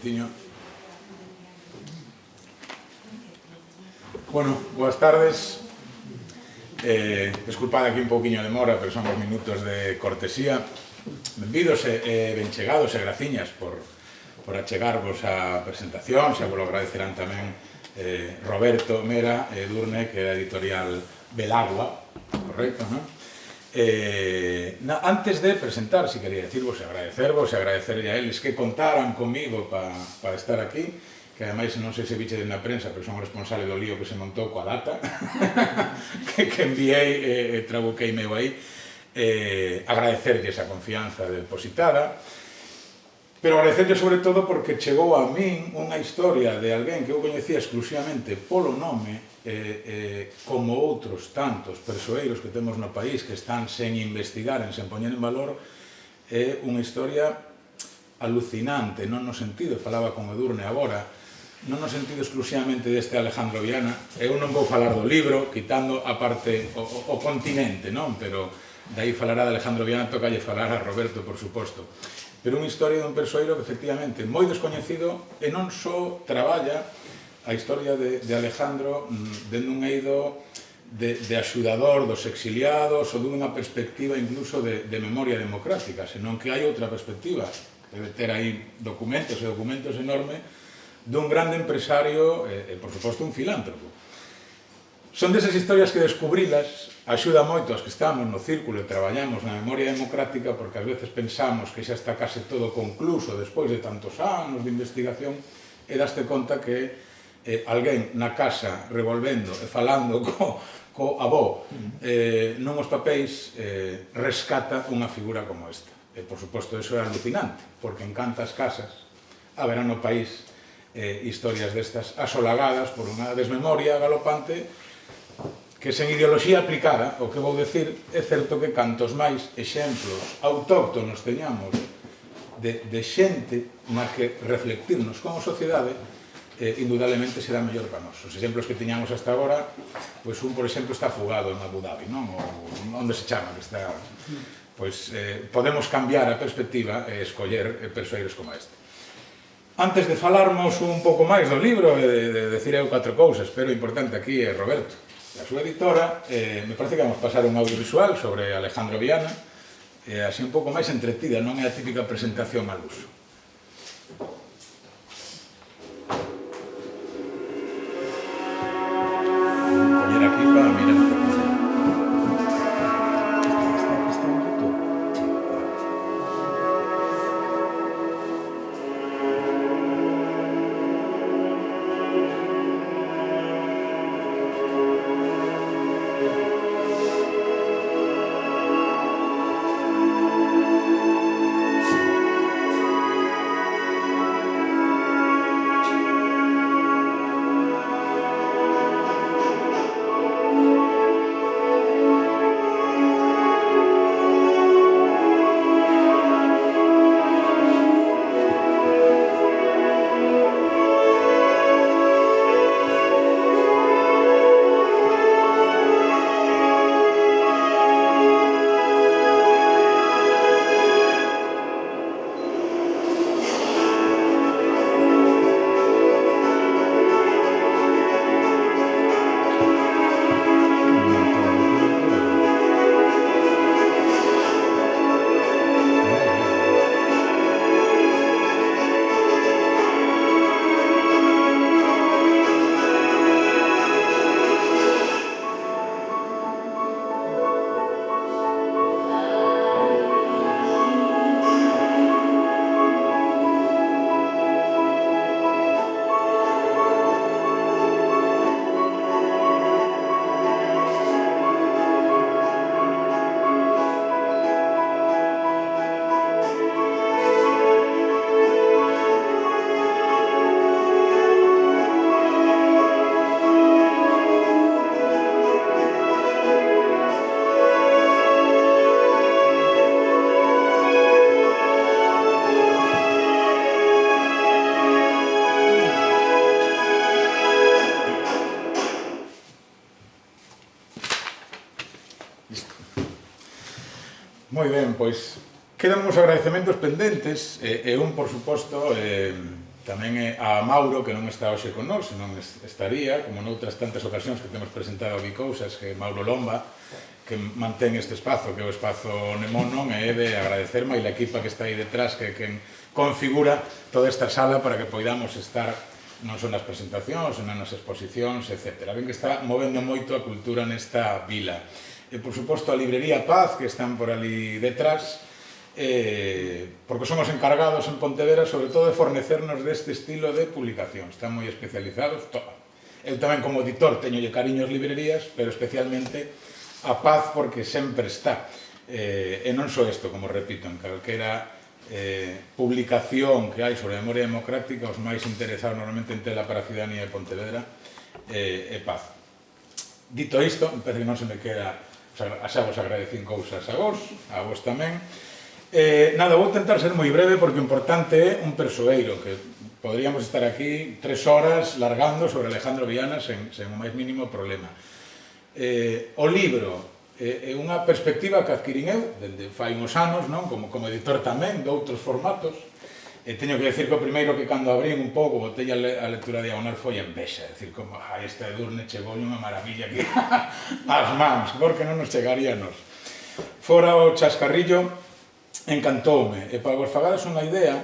momentiño. Bueno, boas tardes. Desculpad aquí un pouquiño de demora, pero son os minutos de cortesía. Benvidos e ben chegados e graciñas por achegarvos a presentación. Xa vos lo agradecerán tamén Roberto Mera e Edurne, que é a editorial Belagua, correcto, non? Antes de presentar, si quería decirvos e agradecervos e agradecerlle a eles que contaran comigo para estar aquí, que ademais non sei se viche na prensa, pero son o responsable do lío que se montou coa data que enviei e trabuquei meu aí. Agradecerlle esa confianza depositada, pero agradecerlle sobre todo porque chegou a min unha historia de alguén que eu coñecía exclusivamente polo nome, como outros tantos persoeiros que temos no país que están sen investigar, sen poñer en valor. É unha historia alucinante, non no sentido, falaba con Edurne agora, non no sentido exclusivamente deste Alejandro Viana. Eu non vou falar do libro, quitando a parte, o continente, non? Pero dai falará de Alejandro Viana, tocalle falar a Roberto, por suposto. Pero unha historia dun persoeiro que efectivamente moi descoñecido e non só traballa a historia de Alejandro dende un eido de axudador dos exiliados ou dunha perspectiva incluso de memoria democrática, senón que hai outra perspectiva, debe ter aí documentos e documentos enormes dun grande empresario e, por suposto, un filántropo. Son desas historias que descubrilas axuda moito aos que estamos no círculo e traballamos na memoria democrática, porque ás veces pensamos que xa está case todo concluso despois de tantos anos de investigación e daste conta que alguén na casa revolvendo e falando co avó non os papéis rescata unha figura como esta. E, por suposto, eso é alucinante, porque en cantas casas haberá no país historias destas asolagadas por unha desmemoria galopante que sen ideoloxía aplicada, o que vou decir, é certo que cantos máis exemplos autóctonos teñamos de xente na que reflectirnos como sociedade, indudablemente será mellor para nós. Os exemplos que tiñamos hasta agora, pois un, por exemplo, está fugado en Abu Dhabi, non? Onde se chama que está... Pois podemos cambiar a perspectiva e escoller persoeiros como este. Antes de falarmos un pouco máis do libro e de decir eu 4 cousas, pero o importante aquí é Roberto, a súa editora. Me parece que vamos pasar un audiovisual sobre Alejandro Viana, así un pouco máis entretida, non é a típica presentación al uso. Poñer aquí para mirar o que pasa. Está en YouTube. Moi ben, pois quedan uns agradecementos pendentes e un, por suposto, tamén a Mauro, que non está hoxe con nós, senón estaría, como noutras tantas ocasións que temos presentado aquí cousas, que Mauro Lomba, que mantén este espazo, que é o espazo Nemonon, e de agradecer máis a equipa que está aí detrás, que configura toda esta sala para que poidamos estar non só nas presentacións, senón nas exposicións, etc. Ben que está movendo moito a cultura nesta vila. E, por suposto, a librería Paz, que están por ali detrás, porque son os encargados en Pontevedra sobre todo de fornecernos deste estilo de publicación. Están moi especializados. Eu tamén como editor teñolle cariño as librerías, pero especialmente a Paz porque sempre está. E non só isto, como repito, en calquera publicación que hai sobre a memoria democrática, os máis interesados normalmente en tela para a ciudadanía de Pontevedra é Paz. Dito isto, parece que non se me queda, xa vos agradecín cousas a vos tamén. Nada, vou tentar ser moi breve porque o importante é un persoeiro, que poderíamos estar aquí 3 horas largando sobre Alejandro Viana sen o máis mínimo problema. O libro é unha perspectiva que adquirín eu dende fai uns anos, non? Como editor tamén, de outros formatos. Teño que decir que o primeiro que cando abrín un pouco, botei a lectura diagonal foi envexa, decir, como, esta Edurne chegou unha maravilla aquí ás mans, porque non nos chegaría a nos. Fora o chascarrillo, encantoume, e para vos fagades unha idea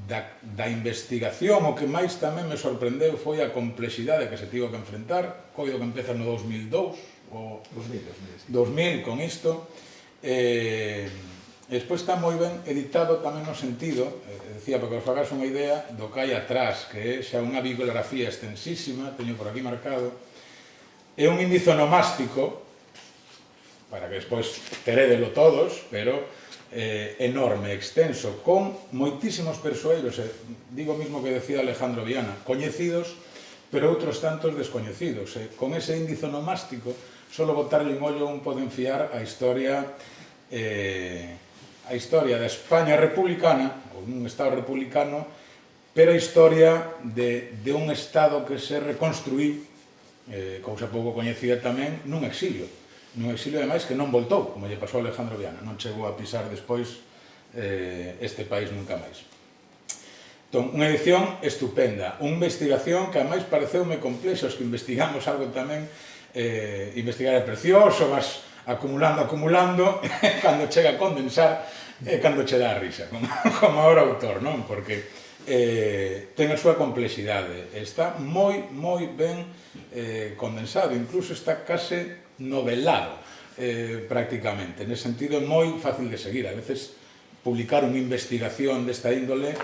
da investigación, o que máis tamén me sorprendeu foi a complexidade que se tivo que enfrentar. Coido que empeza no 2002 ou 2000 con isto, e despois está moi ben editado tamén no sentido, decía, para que vos fagades unha idea do que hai atrás, que é xa unha bibliografía extensísima, teño por aquí marcado, é un índice onomástico, para que despois terédelo todos, pero enorme, extenso, con moitísimos persoeiros, digo mismo que decía Alejandro Viana, coñecidos, pero outros tantos descoñecidos. Con ese índice onomástico, só botarlle un ollo un pode enfiar a historia da España republicana, ou un Estado republicano, pero a historia de un Estado que se reconstruí, cousa pouco coñecida tamén, nun exilio, ademais que non voltou, como lle pasou a Alejandro Viana, non chegou a pisar despois este país nunca máis. Entón, unha edición estupenda, unha investigación que ademais pareceume complexa, os que investigamos algo tamén, investigar é precioso, vas acumulando, cando chega a condensar, cando che dá a risa, como ahora autor, non? Porque ten a súa complexidade, está moi ben condensado, incluso está case novelado prácticamente, nese sentido é moi fácil de seguir. A veces publicar unha investigación desta índole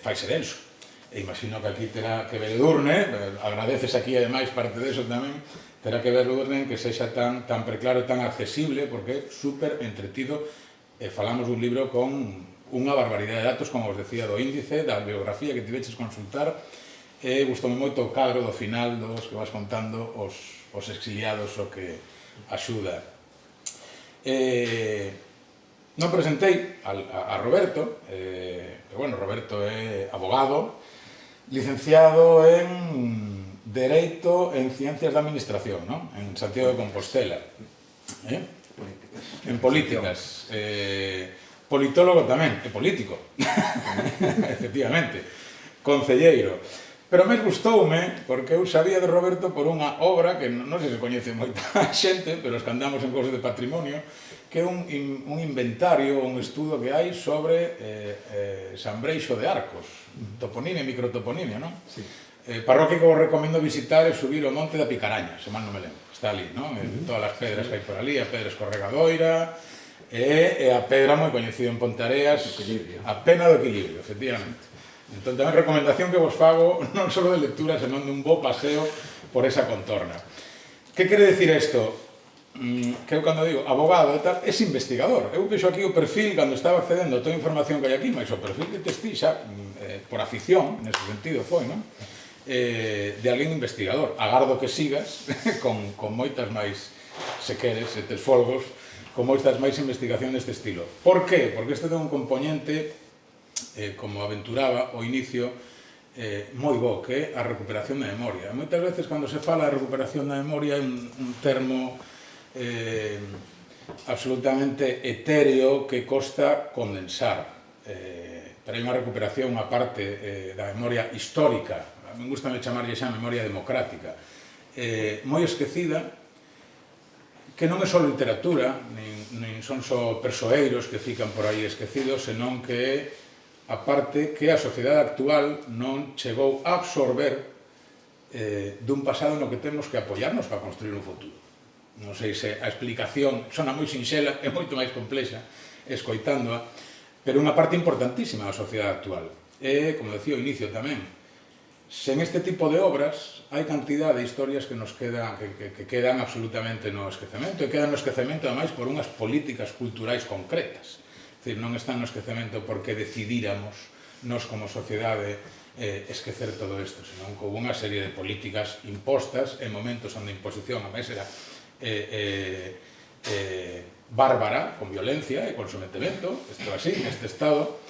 faise denso, e imagino que aquí terá que ver Edurne, agradeces aquí ademais parte deso tamén, terá que ver Edurne que sexa tan preclaro, tan accesible, porque é super entretido, e falamos dun libro con unha barbaridade de datos, como os decía, do índice, da biografía que tiveches consultar, e gustoume moito o cadro do final dos que vas contando os exiliados, o que axuda. Non presentei a Roberto, Roberto é abogado, licenciado en Dereito en Ciencias da Administración, en Santiago de Compostela, en Políticas, politólogo tamén, e político, efectivamente, concelleiro. Pero máis gustoume, porque eu sabía de Roberto por unha obra que non sei se coñece moita xente, pero os que andamos en cousas de patrimonio, que é un inventario, un estudo que hai sobre San Breixo de Arcos, toponimia e microtoponimia, non? Sí. Parroquia que vos recomendo visitar é subir o Monte da Picaraña, se mal non me lembro, está ali, non? Todas as pedras que hai por ali, a pedra escorregadoira, e a pedra moi coñecida en Ponteareas, a pena do equilibrio, efectivamente. Entón, tamén recomendación que vos fago non só de lectura, senón de un bo paseo por esa contorna. Que quere dicir isto? Que eu cando digo abogado e tal, é investigador. Eu vexo aquí o perfil, cando estaba accedendo a toda a información que hai aquí, mas o perfil que testí xa, por afición, nese sentido foi, non? De alguén investigador. Agardo que sigas con moitas máis, se queres, se tes folgos, con moitas máis investigación deste estilo. Por qué? Porque este ten un componente, como aventuraba ao inicio, moi bo, que é a recuperación da memoria. Moitas veces, cando se fala de recuperación da memoria, é un termo absolutamente etéreo que costa condensar. pero hai unha recuperación, unha parte da memoria histórica, a mí gusta chamarlle xa memoria democrática, moi esquecida, que non é só literatura, nin son só persoeiros que fican por aí esquecidos, senón que é a parte que a sociedade actual non chegou a absorber dun pasado no que temos que apoiarnos para construir un futuro. Non sei se a explicación sona moi sinxela, é moito máis complexa, escoitándoa, pero unha parte importantísima da sociedade actual. E, como decía ao inicio tamén, sen este tipo de obras hai cantidad de historias que nos quedan, que quedan absolutamente no esquecemento, e quedan no esquecemento, ademais, por unhas políticas culturais concretas. É dicir, non están no esquecemento porque decidíramos nos como sociedade esquecer todo isto, senón que houve unha serie de políticas impostas en momentos onde a imposición a máis era bárbara, con violencia e con sometemento, isto así, neste estado,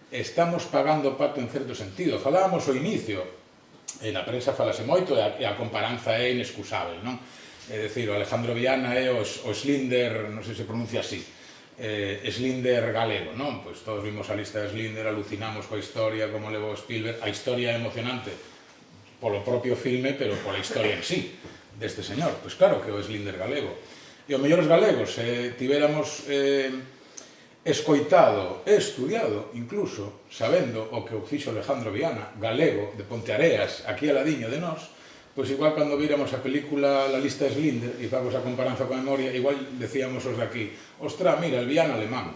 estamos pagando o pato en certo sentido. Falábamos ao inicio, na prensa falase moito, e a comparanza é inexcusable, non? É dicir, o Alejandro Viana é o Slinder, non sei se pronuncia así, Slinder galego, non? Pois todos vimos a lista de Slinder, alucinamos coa historia, como levou Spielberg. A historia é emocionante polo propio filme, pero pola historia en sí deste señor. Pois claro que o Slinder galego. E o mellor os galegos, tivéramos escoitado e estudiado, incluso, sabendo o que o fixo Alejandro Viana, galego, de Ponteareas, aquí al ladiño de nós, pois igual cando víramos a película La lista de Schindler e fagos a comparanza coa memoria, igual decíamos os de aquí, ostra, mira, el Viana alemán.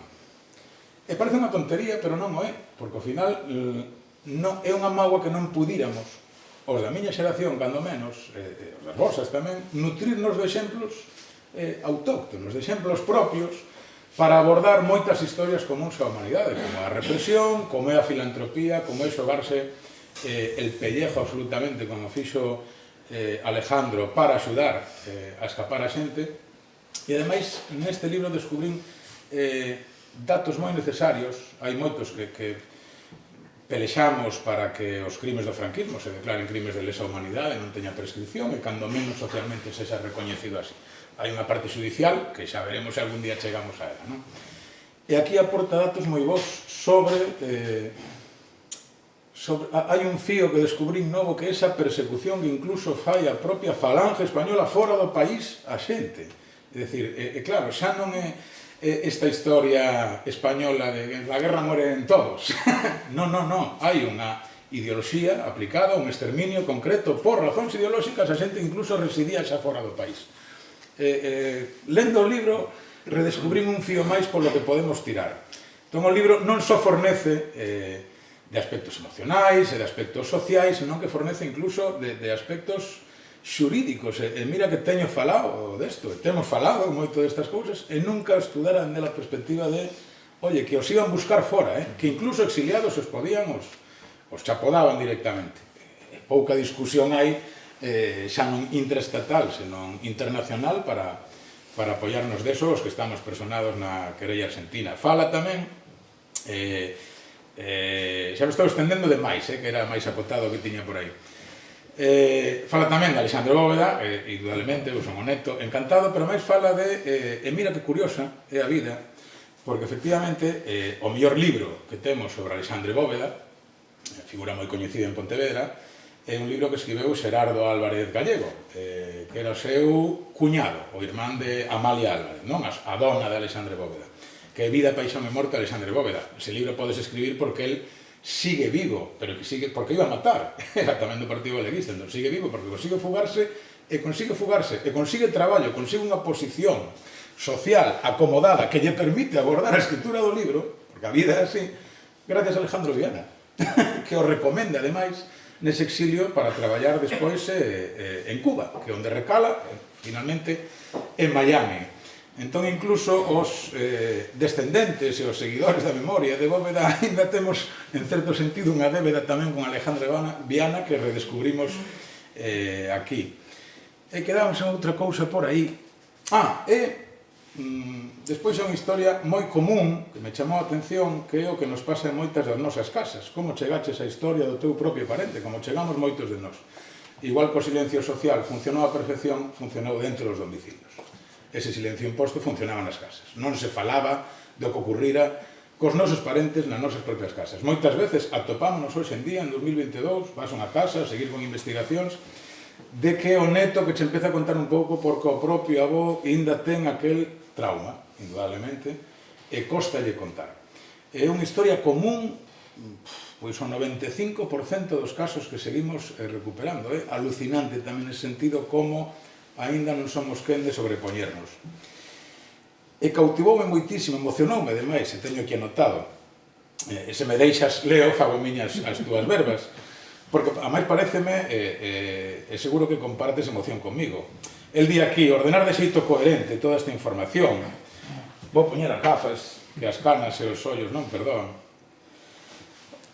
E parece unha tontería, pero non o é, porque ao final é unha mágoa que non pudíramos, os da miña xeración, cando menos, os das vosas tamén, nutrirnos de exemplos autóctonos, de exemplos propios, para abordar moitas historias comuns á humanidade, como a represión, como é a filantropía, como é xogarse el pellejo absolutamente, como fixo Alejandro, para axudar a escapar a xente. E ademais, neste libro descubrín datos moi necesarios. Hai moitos que pelexamos para que os crimes do franquismo se declaren crimes de lesa humanidade, non teña prescripción, e cando menos socialmente sexa recoñecido así. Hai unha parte judicial que xa veremos se algún día chegamos a ela, non? E aquí aporta datos moi bons sobre hai un fío que descubrín novo, que é esa persecución que incluso fai a propia falange española fora do país a xente. É dicir, claro, xa non é esta historia española de la guerra mueren todos. Non, hai unha ideoloxía aplicada, un exterminio concreto por razóns ideolóxicas a xente incluso residía xa fora do país. Lendo o libro, redescubrín un fío máis polo que podemos tirar. Entón, o libro non só fornece de aspectos emocionais e de aspectos sociais, senón que fornece incluso de aspectos xurídicos. E mira que teño falado desto, temos falado moito destas cousas, e nunca estudara dela perspectiva de, oye, que os iban buscar fora, que incluso exiliados os podían, os chapodaban directamente. Pouca discusión hai, xa non intraestatal, senón internacional, para apoiarnos deso os que estamos personados na querella argentina. Fala tamén, xa me estou estendendo demais, que era máis acotado que tiña por aí. Fala tamén de Alexandre Bóveda, indudablemente, eu son o neto, encantado, pero máis fala de, e mira que curiosa é a vida, porque efectivamente o mellor libro que temos sobre Alexandre Bóveda, figura moi coñecida en Pontevedra, é un libro que escribeu Xerardo Álvarez Gallego, que era o seu cuñado, o irmán de Amalia Álvarez, non? A dona de Alexandre Bóveda, que é Vida, Paixón e Morte de Alexandre Bóveda. Ese libro podes escribir porque el sigue vivo, pero que sigue porque iba a matar, era tamén do Partido Galeguista, entón sigue vivo porque consigue fugarse, e consigue traballo, consigue unha posición social acomodada que lle permite abordar a escritura do libro, porque a vida é así, gracias a Alejandro Viana, que o recomenda, ademais, nese exilio para traballar despois en Cuba, que é onde recala, finalmente, en Miami. Entón, incluso os descendentes e os seguidores da memoria de Bóveda ainda temos, en certo sentido, unha débeda tamén con Alejandro Viana que redescubrimos aquí. E quedamos en outra cousa por aí. Despois é unha historia moi común que me chamou a atención, que é o que nos pasa en moitas das nosas casas. Como chegaches a historia do teu propio parente, como chegamos moitos de nós. Igual que o silencio social funcionou a perfección, funcionou dentro dos domicilios. Ese silencio imposto funcionaba nas casas. Non se falaba do que ocurrira cos nosos parentes nas nosas propias casas. Moitas veces atopámonos hoxe en día, en 2022, vas a unha casa a seguir con investigacións, de que o neto que che empeza a contar un pouco porque o propio avó ainda ten aquel trauma, indudablemente, e costalle contar. É unha historia común, pois o 95% dos casos que seguimos recuperando. É alucinante tamén nese sentido como aínda non somos quen de sobrepoñernos. E cautivoume moitísimo, emocionoume demais, e teño aquí anotado. E se me deixas, leo, fago miñas as túas verbas, porque a máis pareceme, e seguro que compartes emoción comigo. El di aquí, ordenar de xeito coherente toda esta información. Vou poñer as gafas, que as canas e os ollos non perdoan.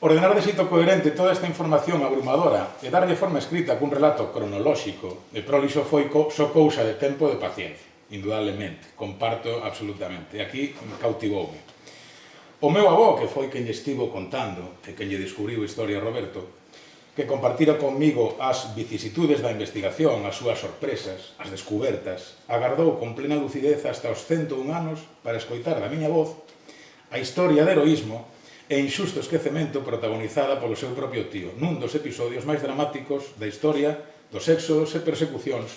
Ordenar de xeito coherente toda esta información abrumadora e darlle forma escrita cun relato cronolóxico e prolixo foi só cousa de tempo e de paciencia. Indudablemente, comparto absolutamente. E aquí cautivoume. O meu avó, que foi quen lle estivo contando e quen lle descubriu a historia a Roberto, que compartira conmigo as vicisitudes da investigación, as súas sorpresas, as descubertas, agardou con plena lucidez hasta os 101 anos para escoitar da miña voz a historia de heroísmo e injusto esquecemento protagonizada polo seu propio tío, nun dos episodios máis dramáticos da historia dos éxodos e persecucións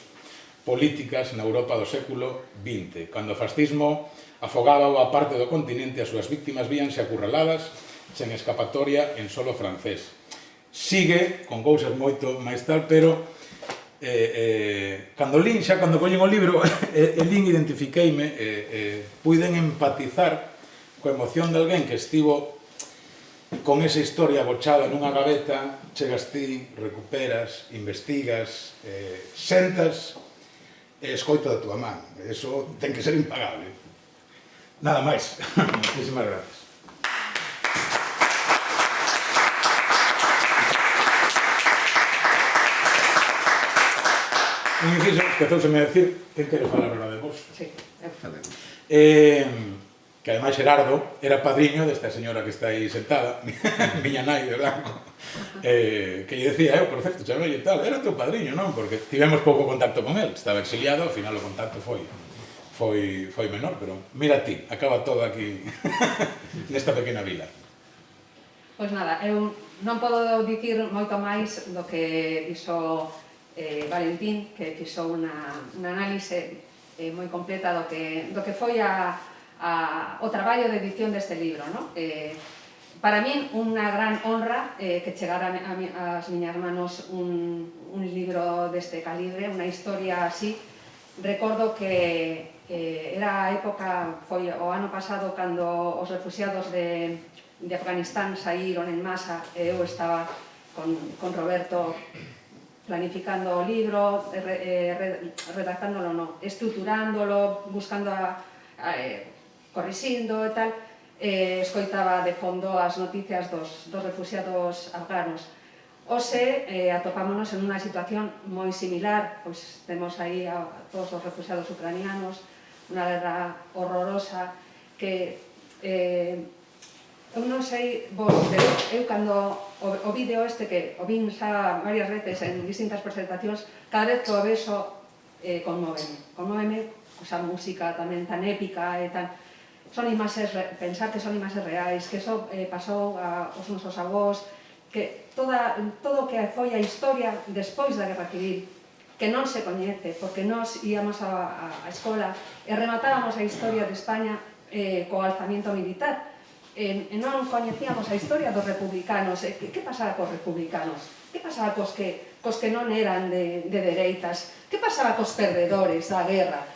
políticas na Europa do século XX, cando o fascismo afogaba boa parte do continente e as súas víctimas víanse acurraladas sen escapatoria en solo francés. Sigue con cousas moito máis tal, pero cando collín o libro, lín identifiqueime, puiden empatizar coa emoción de alguén que estivo con esa historia agochada nunha gaveta, chegas ti, recuperas, investigas, sentas e escoito da túa man. Eso ten que ser impagable. Nada máis. Muchísimas gracias. Un inciso, esquezouseme a decir, quen quere falar agora de vos? Sí, eu falei. Que ademais Gerardo era padriño desta señora que está aí sentada, miña nai de branco, que lle decía, por certo, chamei e tal, era teu padriño, non? Porque tivemos pouco contacto con él, estaba exiliado, ao final o contacto foi menor, pero mira ti, acaba todo aquí nesta pequena vila. Pois nada, eu non podo dicir moito máis do que dixo Valentín, que fixo unha análise moi completa do que foi o traballo de edición deste libro, non? Para min, unha gran honra que chegara ás miñas manos un libro deste calibre, unha historia así. Recordo que era a época, foi o ano pasado, cando os refuxiados de Afganistán saíron en masa, e eu estaba con Roberto planificando o libro, redactándolo, estruturándolo, buscando corrixindo e tal, escoitaba de fondo as noticias dos refuxiados afganos. Hoxe atopámonos en unha situación moi similar, pois temos aí a todos os refuxiados ucranianos, unha guerra horrorosa que eu non sei vos, pero eu cando o vídeo este, que o vin xa varias veces en distintas presentacións, cada vez que o vexo conmóveme, esa música tamén tan épica e tan... Son imaxes, pensar que son imaxes reais, que eso pasou aos nosos avós, que todo o que foi a historia despois da Guerra Civil, que non se coñece, porque nós íamos á escola e rematábamos a historia de España co alzamiento militar, e non coñecíamos a historia dos republicanos. Que pasaba cos republicanos? Que pasaba cos que non eran de dereitas? Que pasaba cos perdedores da guerra?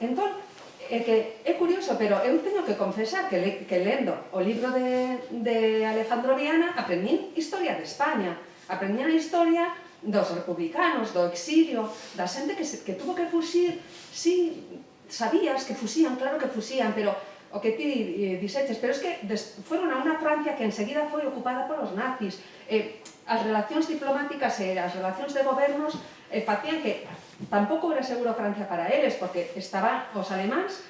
Entón, é curioso, pero eu teño que confesar que lendo o libro de Alejandro Viana aprendín historia de España, aprendín a historia dos republicanos, do exilio, da xente que tuvo que fuxir. Sí, sabías que fuxían, claro que fuxían, pero o que ti dixeches, pero es que foron a unha Francia que enseguida foi ocupada polos nazis. As relacións diplomáticas e as relacións de gobernos facían que tampouco era seguro Francia para eles, porque estaban os alemáns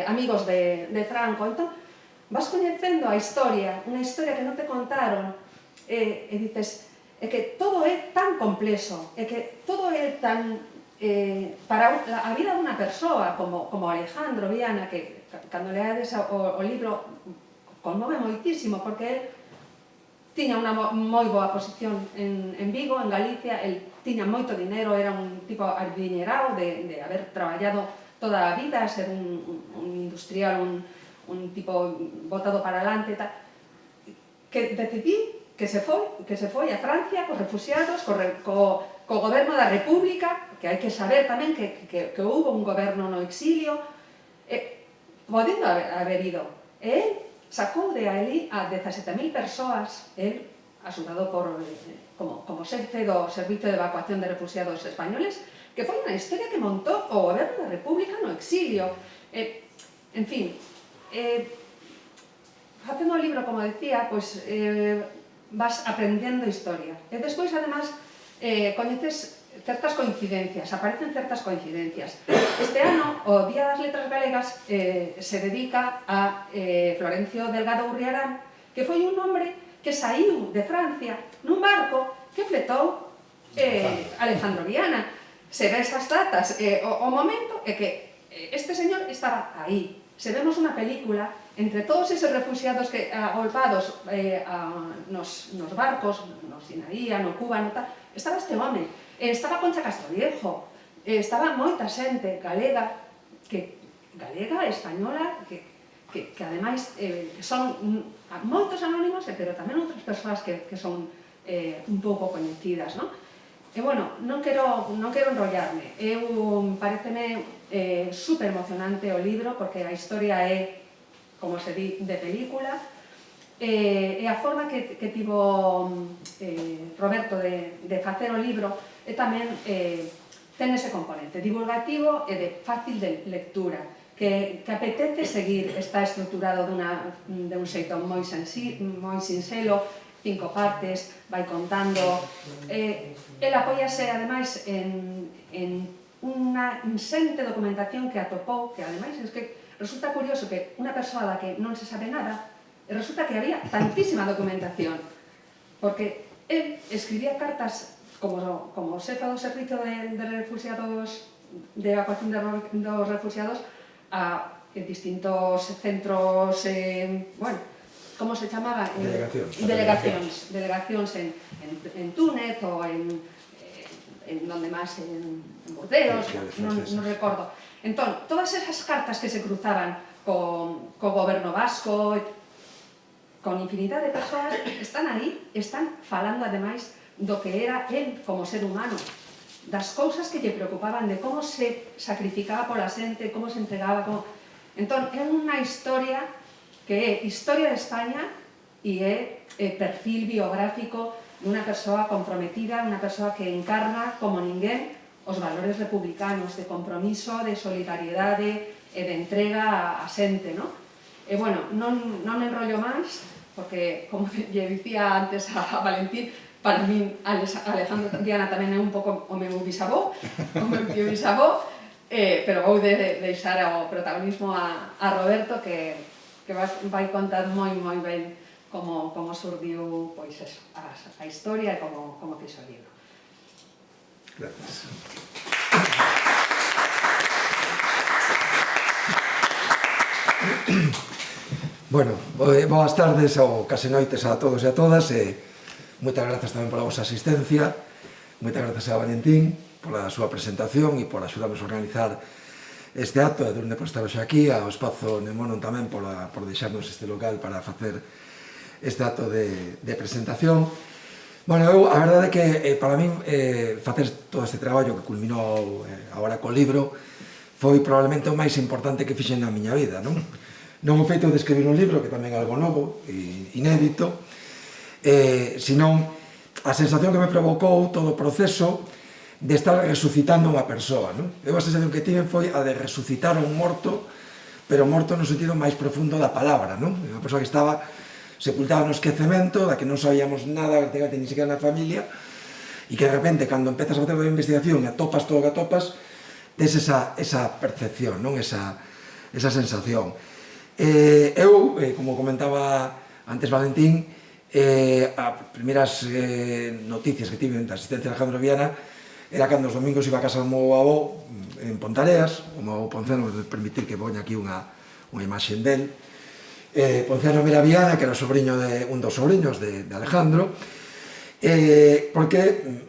amigos de Franco. Entón, vas coñecendo a historia, unha historia que non te contaron, e dices, é que todo é tan complexo, é que todo é tan... para a vida dunha persoa como Alejandro Viana, que cando leades o libro conmove moitísimo, porque el tiña unha moi boa posición en Vigo, en Galicia, el tiña moito dinero, era un tipo adiñerado de haber traballado toda a vida, ser un industrial, un tipo botado para alante, que decidí que se foi a Francia cos refugiados, co goberno da República, que hai que saber tamén que houve un goberno no exilio, podendo haber ido. El sacou de ali a 17.000 persoas, el, axudado como xefe do Servicio de Evacuación de Refugiados Españoles, que foi unha historia que montou o goberno da República no exilio. En fin, facendo o libro, como decía, pois vas aprendendo historia. E despois, además, coñeces certas coincidencias, aparecen certas coincidencias. Este ano, o Día das Letras Galegas se dedica a Florencio Delgado Gurriarán, que foi un hombre que saiu de Francia nun barco que fletou Alejandro Viana. Se ve esas datas, o momento é que este señor estaba aí. Se vemos unha película, entre todos eses refugiados agolpados nos barcos, no Sinaí, no Cuba, estaba este home, estaba Concha Castroviejo, estaba moita xente galega, española, que ademais son moitos anónimos, pero tamén outras persoas que son un pouco coñecidas, non? E, bueno, non quero enrollarme. Pareceme super emocionante o libro, porque a historia é, como se di, de película, e a forma que tivo Roberto de facer o libro tamén ten ese componente divulgativo e de fácil de lectura, que apetece seguir. Está estruturado de un xeito moi sinxelo, 5 partes, vai contando. El apóiase, ademais, en unha insente documentación que atopou, que ademais é que resulta curioso que unha persoa da que non se sabe nada, resulta que había tantísima documentación, porque el escribía cartas como xefa do Servicio de Refugiados, de Evacuación dos Refugiados, a distintos centros, bueno, como se chamaba? Delegacións en Túnez ou en donde máis, en Burdeos, non recordo. Entón, todas esas cartas que se cruzaban co goberno vasco, con infinidade de persoas, están aí, están falando ademais do que era el como ser humano, das cousas que lle preocupaban, de como se sacrificaba pola xente, como se entregaba. Entón, é unha historia que é historia de España e é perfil biográfico dunha persoa comprometida, unha persoa que encarna como ninguén os valores republicanos de compromiso, de solidariedade e de entrega a xente, non? E, bueno, non enrollo máis, porque, como lle dicía antes a Valentín, para min Alejandro Viana tamén é un pouco o meu bisavó, pero vou deixar o protagonismo a Roberto, que vai contar moi ben como surdiu a historia e como fixo o libro. Gracias. Bueno, boas tardes ou case noites a todos e a todas, e moitas grazas tamén pola vosa asistencia, moitas grazas a Valentín pola súa presentación e por axudarnos a organizar este acto, e Durne por estar hoxe aquí, ao Espazo Nemonon tamén por deixarnos este local para facer este acto de presentación. Bueno, a verdade é que para min facer todo este traballo que culminou agora co libro foi probablemente o máis importante que fixen na miña vida, non? Non o feito de escribir un libro, que tamén é algo novo e inédito, senón a sensación que me provocou todo o proceso de estar resucitando unha persoa, non? Eu a sensación que tive foi a de resucitar un morto, pero morto no sentido máis profundo da palabra, non? Unha persoa que estaba sepultada no esquecemento, da que non sabíamos nada, ni siquiera na familia, e que de repente, cando empezas a facer a investigación e atopas todo o que atopas, tes esa percepción, non? Esa sensación. Eu, como comentaba antes Valentín, as primeiras noticias que tive da asistencia de Alejandro Viana era cando os domingos iba a casa do meu avó en Pontareas, o meu avó Ponceno me permitir que poña aquí unha imaxen del, Ponciano Mera Viana, que era sobriño de un dos sobriños de Alejandro, porque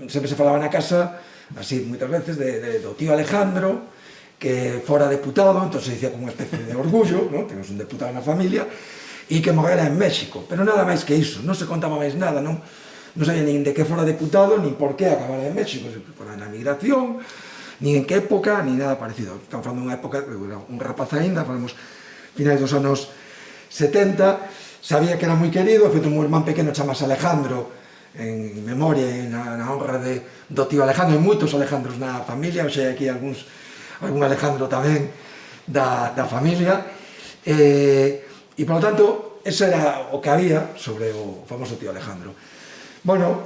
sempre se falaba na casa, así moitas veces, do tío Alejandro, que fora deputado, entón se dicía como unha especie de orgullo, ¿no? Temos un deputado na familia, e que morrera en México, pero nada máis que iso, non se contaba máis nada, non sabía nin de que fora deputado, nin por que acabara en México, se fora na migración, nin en que época, nin nada parecido. Estamos falando dunha época, un rapaz aínda, falamos finais dos anos 70, sabía que era moi querido, feito un irmán pequeno chamase Alejandro, en memoria e na honra do tío Alejandro, e moitos Alejandros na familia, hoxe hai aquí algún Alejandro tamén da familia, e, por lo tanto, eso era o que había sobre o famoso tío Alejandro. Bueno,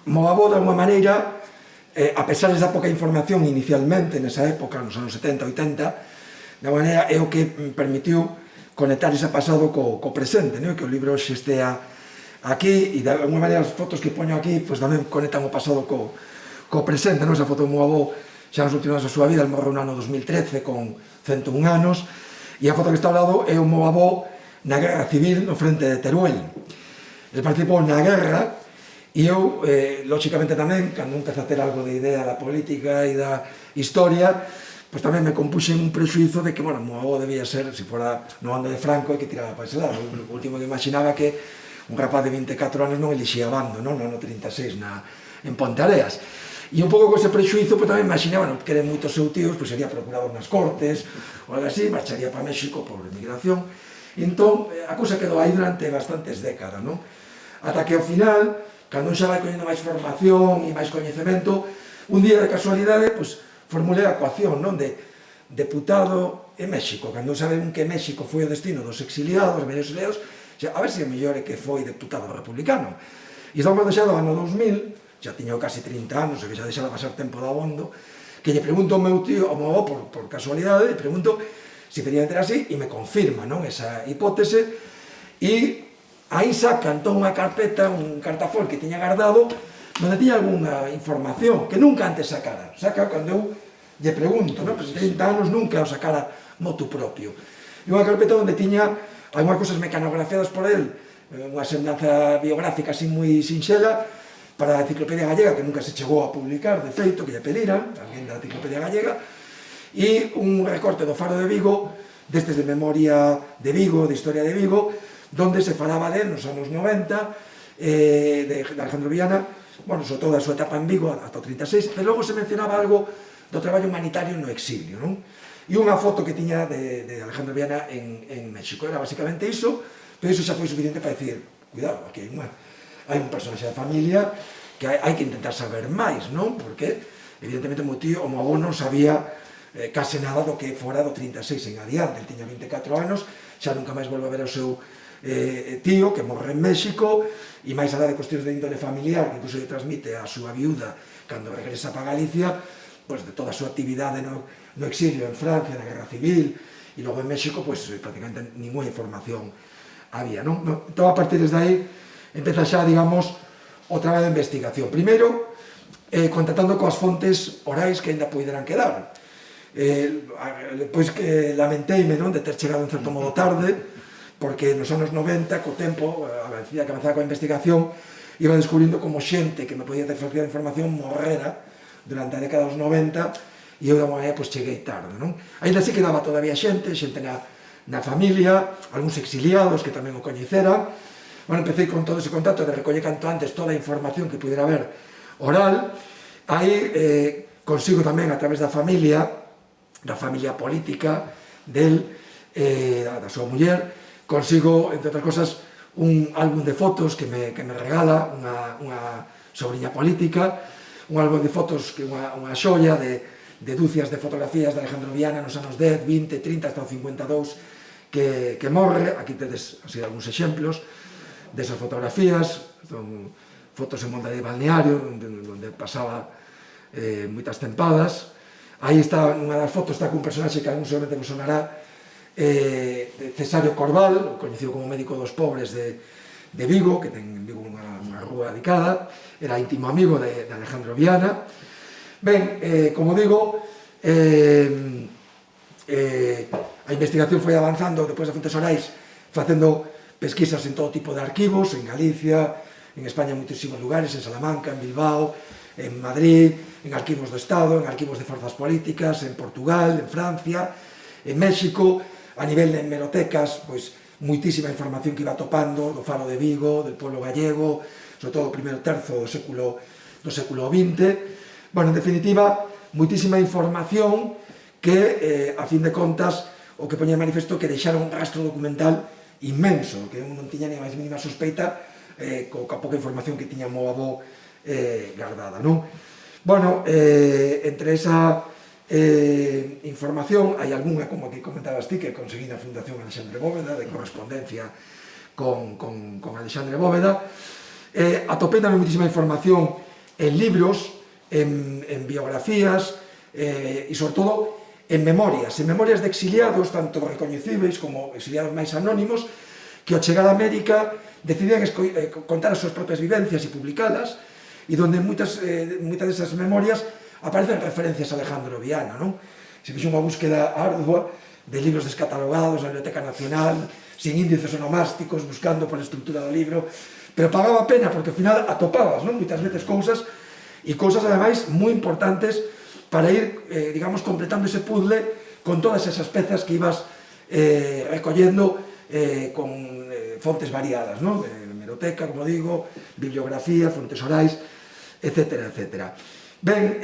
mo avó, de alguma maneira, a pesar da pouca información inicialmente, nesa época, nos anos 70, 80, de alguma maneira é o que permitiu conectar ese pasado co presente, que o libro xe estea aquí, e de alguma maneira as fotos que poño aquí tamén conectan o pasado co presente. Esa foto do meu avó xa nos últimos anos da súa vida, ele morreu no ano 2013 con 101 anos, e a foto que está ao lado é o meu avó na guerra civil no frente de Teruel. Ele participou na guerra, e eu, lóxicamente tamén, cando empecé a ter algo de idea da política e da historia, pois tamén me compuxen un prexuizo de que, bueno, o meu avó debía ser, se fora no bando de Franco, e que tiraba para ese lado. O último que imaginaba que un rapaz de 24 anos non elixía bando, no ano 36, en Ponteareas. E un pouco con ese prexuizo, pois tamén imaginaba, que eran moitos seus tíos, pois sería procurador nas Cortes, ou algo así, marcharía para México por emigración. E entón, a cousa quedou aí durante bastantes décadas, non? Ata que ao final, cando un xa vai coñendo máis formación e máis coñecemento, un día de casualidade, pois, formulei a ecuación, non? De deputado en México, cando sabe que México foi o destino dos exiliados, mellores exiliados, a ver se é mellor que foi deputado republicano. E estamos falando xa do ano 2000, xa tiño casi 30 anos, que xa deixara pasar tempo de abondo, que lle pregunto ao meu tío, ao meu avó, por casualidade, lle pregunto se efectivamente era así, e me confirma, non? Esa hipótese, e aí saca entón unha carpeta, un cartafol que tiña guardado, onde tiña algunha información que nunca antes sacara. Saca cando eu lle pregunto, non? Pues 30 anos nunca o sacara motu propio. E unha carpeta onde tiña algunhas cosas mecanografiadas por él, unha semblanza biográfica así moi sinxela, para a Enciclopedia Gallega, que nunca se chegou a publicar, de feito, que lle pediran, alguén da Enciclopedia Gallega, e un recorte do Faro de Vigo, destes de memoria de Vigo, de historia de Vigo, donde se falaba de, nos anos 90, de Alejandro Viana, bueno, sobre todo a súa etapa en Vigo, ata o 36, pero logo se mencionaba algo do traballo humanitario no exilio, non? E unha foto que tiña de Alejandro Viana en México, era basicamente iso, pero iso xa foi suficiente para decir, cuidado, aquí hai un personaxe da familia que hai que intentar saber máis, non? Porque, evidentemente, o meu tío, o meu avó non sabía case nada do que fora do 36 en adiante, ele tiña 24 anos, xa nunca máis volve a ver o seu tío, que morre en México, e máis alá de cuestións de índole familiar, que incluso lle transmite a súa viuda cando regresa para Galicia, pois de toda a súa actividade no exilio en Francia, na Guerra Civil, e logo en México, pois prácticamente ninguna información había, non? Entón, a partir desde aí, empeza xa, digamos, o traballo de investigación. Primeiro, contactando coas fontes orais que ainda poderán quedar. Pois que lamenteime, non, de ter chegado en certo modo tarde, porque nos anos 90, co tempo, a medida que avanzaba coa investigación, iba descubrindo como xente que me podía ter facilidade de información morrera durante a década dos 90, e eu, de alguma maneira, cheguei tarde, non? Ainda así quedaba todavía xente na familia, algúns exiliados que tamén o coñeceran. Bueno, empecé con todo ese contacto de recoller canto antes toda a información que pudiera haber oral. Aí consigo tamén, a través da familia política del, da súa muller, consigo, entre outras cosas, un álbum de fotos que me regala unha sobrinha política, un álbum de fotos, unha xoia de dúcias de fotografías de Alejandro Viana nos anos 10, 20, 30, hasta o 52, que morre. Aquí tedes así algúns exemplos desas fotografías, son fotos en monte de balneario, onde pasaba moitas tempadas. Aí está, unha das fotos está cun personaxe que algún seguramente vos sonará, Cesario Corval, coñecido como médico dos pobres de Vigo, que ten en Vigo unha rúa dedicada, era íntimo amigo de Alejandro Viana. Ben, como digo, a investigación foi avanzando depois das Fontes Orais, facendo pesquisas en todo tipo de arquivos, en Galicia, en España en moitísimos lugares, en Salamanca, en Bilbao, en Madrid, en arquivos do Estado, en arquivos de forzas políticas, en Portugal, en Francia, en México, a nivel de hemerotecas, pois moitísima información que iba topando do Faro de Vigo, del pueblo gallego, sobre todo o primeiro terzo do século XX. Bueno, en definitiva, moitísima información que, a fin de contas, o que poña de manifesto que deixaron un rastro documental inmenso, que non tiña ni a máis mínima sospeita coa pouca información que tiña o meu avó guardada, non? Bueno, entre esa información hai algunha, como aquí comentabas ti, que conseguí na Fundación Alexandre Bóveda, de correspondencia con Alexandre Bóveda. Atopei tamén moitísima información en libros, en biografías e, sobre todo, en memorias de exiliados, tanto recoñecibles como exiliados máis anónimos, que ao chegar a América decidían contar as súas propias vivencias e publicalas, e donde moitas desas memorias aparecen referencias a Alejandro Viana, non? Se fixo unha búsqueda ardua de libros descatalogados na Biblioteca Nacional, sin índices onomásticos, buscando por a estrutura do libro, pero pagaba a pena, porque ao final atopabas, non? Moitas veces cousas, e cousas ademais moi importantes para ir, digamos, completando ese puzzle con todas esas pezas que ibas recollendo con fontes variadas, non? Hemeroteca, como digo, bibliografía, fontes orais, etcétera, etcétera. Ben,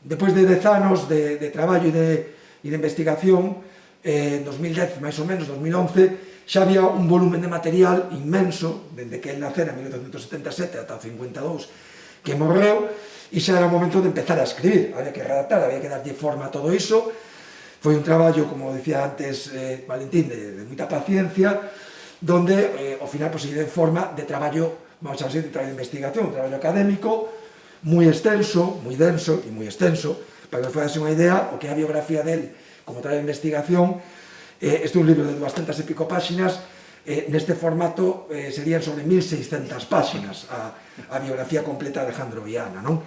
depois de 10 anos de traballo e de investigación, en 2010, máis ou menos, 2011, xa había un volumen de material inmenso, dende que ele nacera en 1877 ata o 52, que morreu, e xa era o momento de empezar a escribir, había que redactar, había que darlle forma a todo iso. Foi un traballo, como dicía antes Valentín, de moita paciencia, donde ao final se lle deu forma de traballo, vamos a decir, de traballo de investigación, un traballo académico, moi extenso, moi denso e moi extenso. Para que nos fodase unha idea, o que é a biografía del como traballo de investigación, este é un libro de 200 e pico páxinas, neste formato serían sobre 1600 páxinas a biografía completa de Alejandro Viana, non?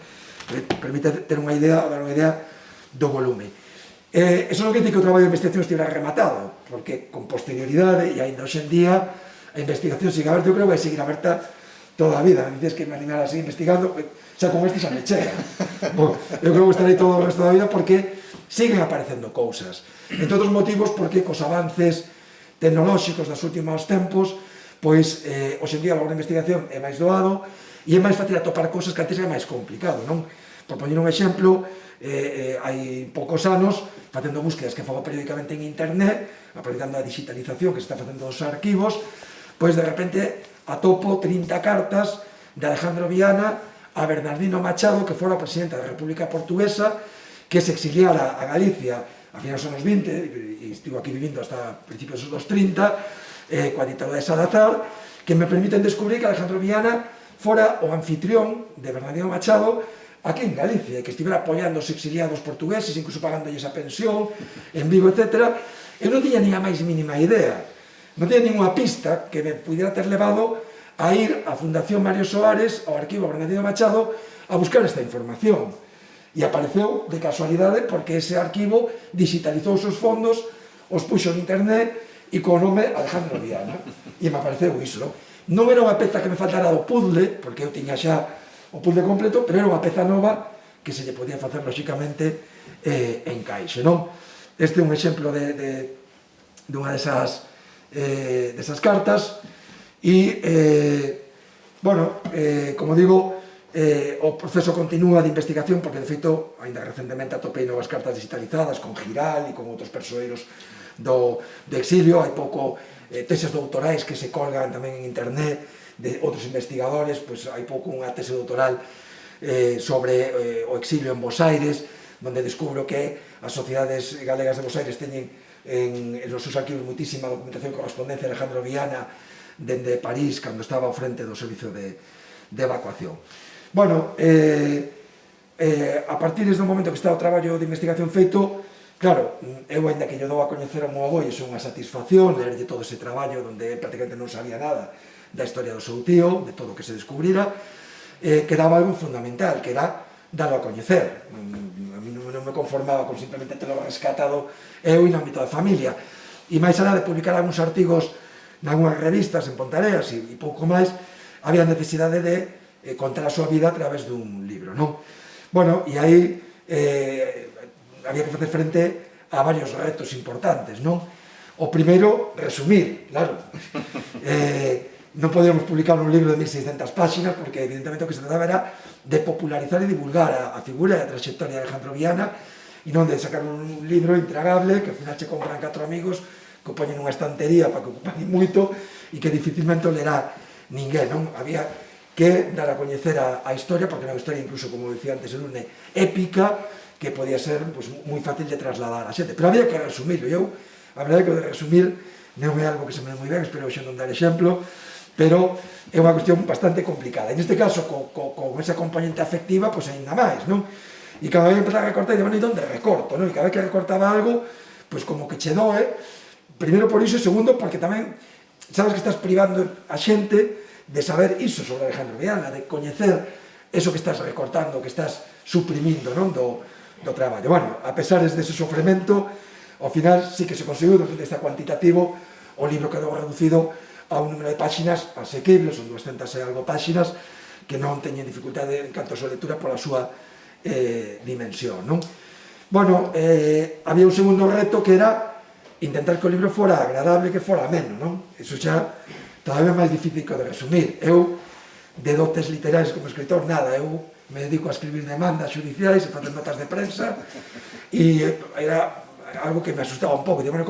Permite ter unha idea, dar unha idea do volume. Eso non quer dizer que o traballo de investigación estivera rematado, porque con posterioridade, e ainda hoxe en día, a investigación sigue aberta, eu creo que vai seguir aberta toda a vida. Me dices que me animara a seguir investigando, xa con este xa me chega. Bon, eu creo que estarei todo o resto da vida porque siguen aparecendo cousas. Entre outros motivos, porque cos avances tecnolóxicos dos últimos tempos, pois, hoxe en día, a labor de investigación é máis doado e é máis fácil atopar cousas que antes era máis complicado, non? Por poñer un exemplo, hai poucos anos, facendo búsquedas que fago periódicamente en internet, aproveitando a digitalización que se está facendo dos arquivos, pois de repente atopo 30 cartas de Alejandro Viana a Bernardino Machado, que fora presidente da República Portuguesa, que se exiliara a Galicia a finais dos anos 20, e estivo aquí vivindo hasta principios dos 30, coa ditadura de Salazar, que me permiten descubrir que Alejandro Viana fora o anfitrión de Bernardino Machado aquí en Galicia, que estivera apoiando os exiliados portugueses, incluso pagándolle esa pensión en Vigo, etc. Eu non tiña nin a máis mínima idea, non tiña ninguna pista que me pudiera ter levado a ir á Fundación Mario Soares, ao arquivo Bernardino Machado, a buscar esta información. E apareceu de casualidade porque ese arquivo digitalizou os seus fondos, os puxo en internet e co nome Alejandro Viana. E me apareceu iso. Non era unha peza que me faltara do puzzle, porque eu tiña xa o puzzle completo, pero era unha peza nova que se lle podía facer, lóxicamente, encaixe, non? Este é un exemplo de unha desas cartas e, bueno, como digo, o proceso continúa de investigación porque, de feito, ainda recentemente atopei novas cartas digitalizadas con Giral e con outros persoeiros do exilio. Hai pouco teses doutorais que se colgan tamén en internet de outros investigadores. Pois hai pouco unha tese doutoral sobre o exilio en Bos Aires, onde descubro que as sociedades galegas de Bos Aires teñen en os seus arquivos moitísima documentación e correspondencia de Alejandro Viana dende París, cando estaba ao frente do servicio de evacuación. Bueno, a partir do momento que está o traballo de investigación feito, claro, eu ainda que lle dou a coñecer ao meu avó, e iso é unha satisfacción, lerlle todo ese traballo onde prácticamente non sabía nada da historia do seu tío, de todo o que se descubrira, quedaba algo fundamental, que era dalo a coñecer. A mí non non me conformaba con simplemente telo rescatado eu e no ámbito da familia. E máis alá de publicar algúns artigos nalgúnas revistas en Pontareas e pouco máis, había necesidade de contar a súa vida a través dun libro, non? Bueno, e aí había que facer frente a varios retos importantes, non? O primeiro, resumir, claro. Non podíamos publicar un libro de 1600 páxinas porque evidentemente o que se trataba era de popularizar e divulgar a figura e a trayectoria de Alejandro Viana e non de sacar un libro intragable que ao final che compran 4 amigos que o poñen nunha estantería para que ocupan moito e que dificilmente o lerá ninguén, non? Había que dar a coñecer a historia porque era unha historia incluso, como dicía antes Edurne, épica que podía ser pues, moi fácil de trasladar a xente, pero había que resumirlo. Eu, a verdade é que o de resumir non é algo que se me dé moi ben, espero xe non dar exemplo, pero é unha cuestión bastante complicada. En este caso, con esa componente afectiva, pois ainda máis, non? E cando vai empezar a recortar, bueno, e onde recorto, non? E cada vez que recortaba algo, pois como que che doe, primeiro por iso, e segundo, porque tamén sabes que estás privando a xente de saber iso sobre Alejandro Viana, de coñecer eso que estás recortando, que estás suprimindo, non? Do traballo. Bueno, a pesar dese sofrimento, ao final sí que se conseguiu, do punto de vista cuantitativo, o libro quedou reducido a un número de páxinas asequibles, son 200 e algo páxinas, que non teñen dificultade en canto a súa lectura pola súa dimensión, non? Bueno, había un segundo reto que era intentar que o libro fora agradable, que fora ameno, non? Iso xa todavía máis difícil que o de resumir. Eu, de dotes literais como escritor, nada, eu me dedico a escribir demandas judiciais e facer notas de prensa e era algo que me asustaba un pouco. Digo, bueno,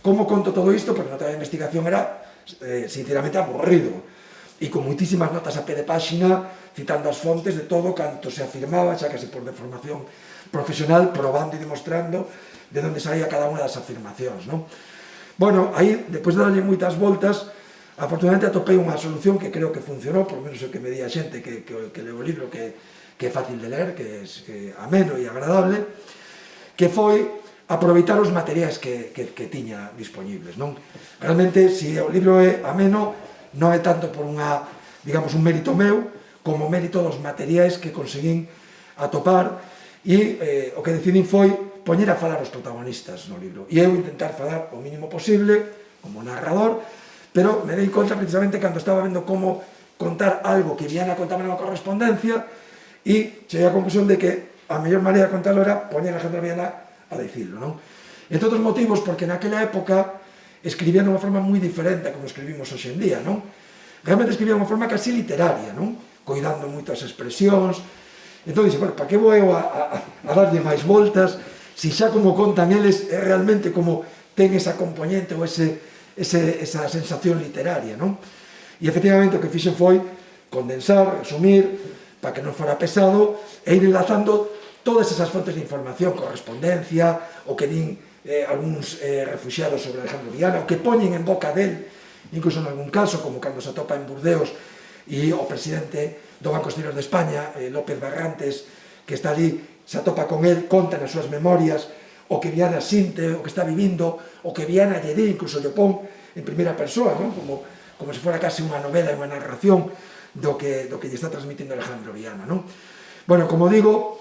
como conto todo isto? Porque a nota de investigación era sinceramente aburrido e con moitísimas notas a pé de páxina citando as fontes de todo canto se afirmaba, xa casi por deformación profesional, probando e demostrando de onde saía cada unha das afirmacións, non? Bueno, aí, depois de darlle moitas voltas, afortunadamente atopei unha solución que creo que funcionou, por menos o que me di a xente que leu o libro, que é fácil de ler, que é ameno e agradable, que foi aproveitar os materiais que tiña disponibles, non? Realmente, se o libro é ameno, non é tanto por unha, digamos, un mérito meu, como mérito dos materiais que conseguín atopar e o que decidín foi poñer a falar os protagonistas no libro. E eu intentar falar o mínimo posible, como narrador, pero me dei conta precisamente cando estaba vendo como contar algo que Viana contaba na correspondencia e cheguei á conclusión de que a mellor maneira de contarlo era poñer a Alejandro Viana a dicirlo, non? Entre outros motivos, porque naquela época escribía de unha forma moi diferente a como escribimos hoxe en día, non? Realmente escribía de unha forma casi literaria, non? Coidando moitas expresións. Entón, dixe, bueno, para que vou eu a darlle máis voltas, se xa como contan eles, é realmente como ten esa componente ou esa sensación literaria, non? E efectivamente o que fixen foi condensar, resumir, para que non fora pesado, e ir enlazando todas esas fontes de información, correspondencia, o que din algúns refugiados sobre Alejandro Viana, o que poñen en boca del, incluso en algún caso, como cando se atopa en Burdeos e o presidente do Banco Exterior de España, López Barrantes, que está ali, se atopa con el, conta nas súas memorias o que Viana sinte, o que está vivindo, o que Viana lle di, incluso lle pon en primeira persoa, non? Como se fora casi unha novela e unha narración do que lle está transmitindo Alejandro Viana, non? Bueno, como digo,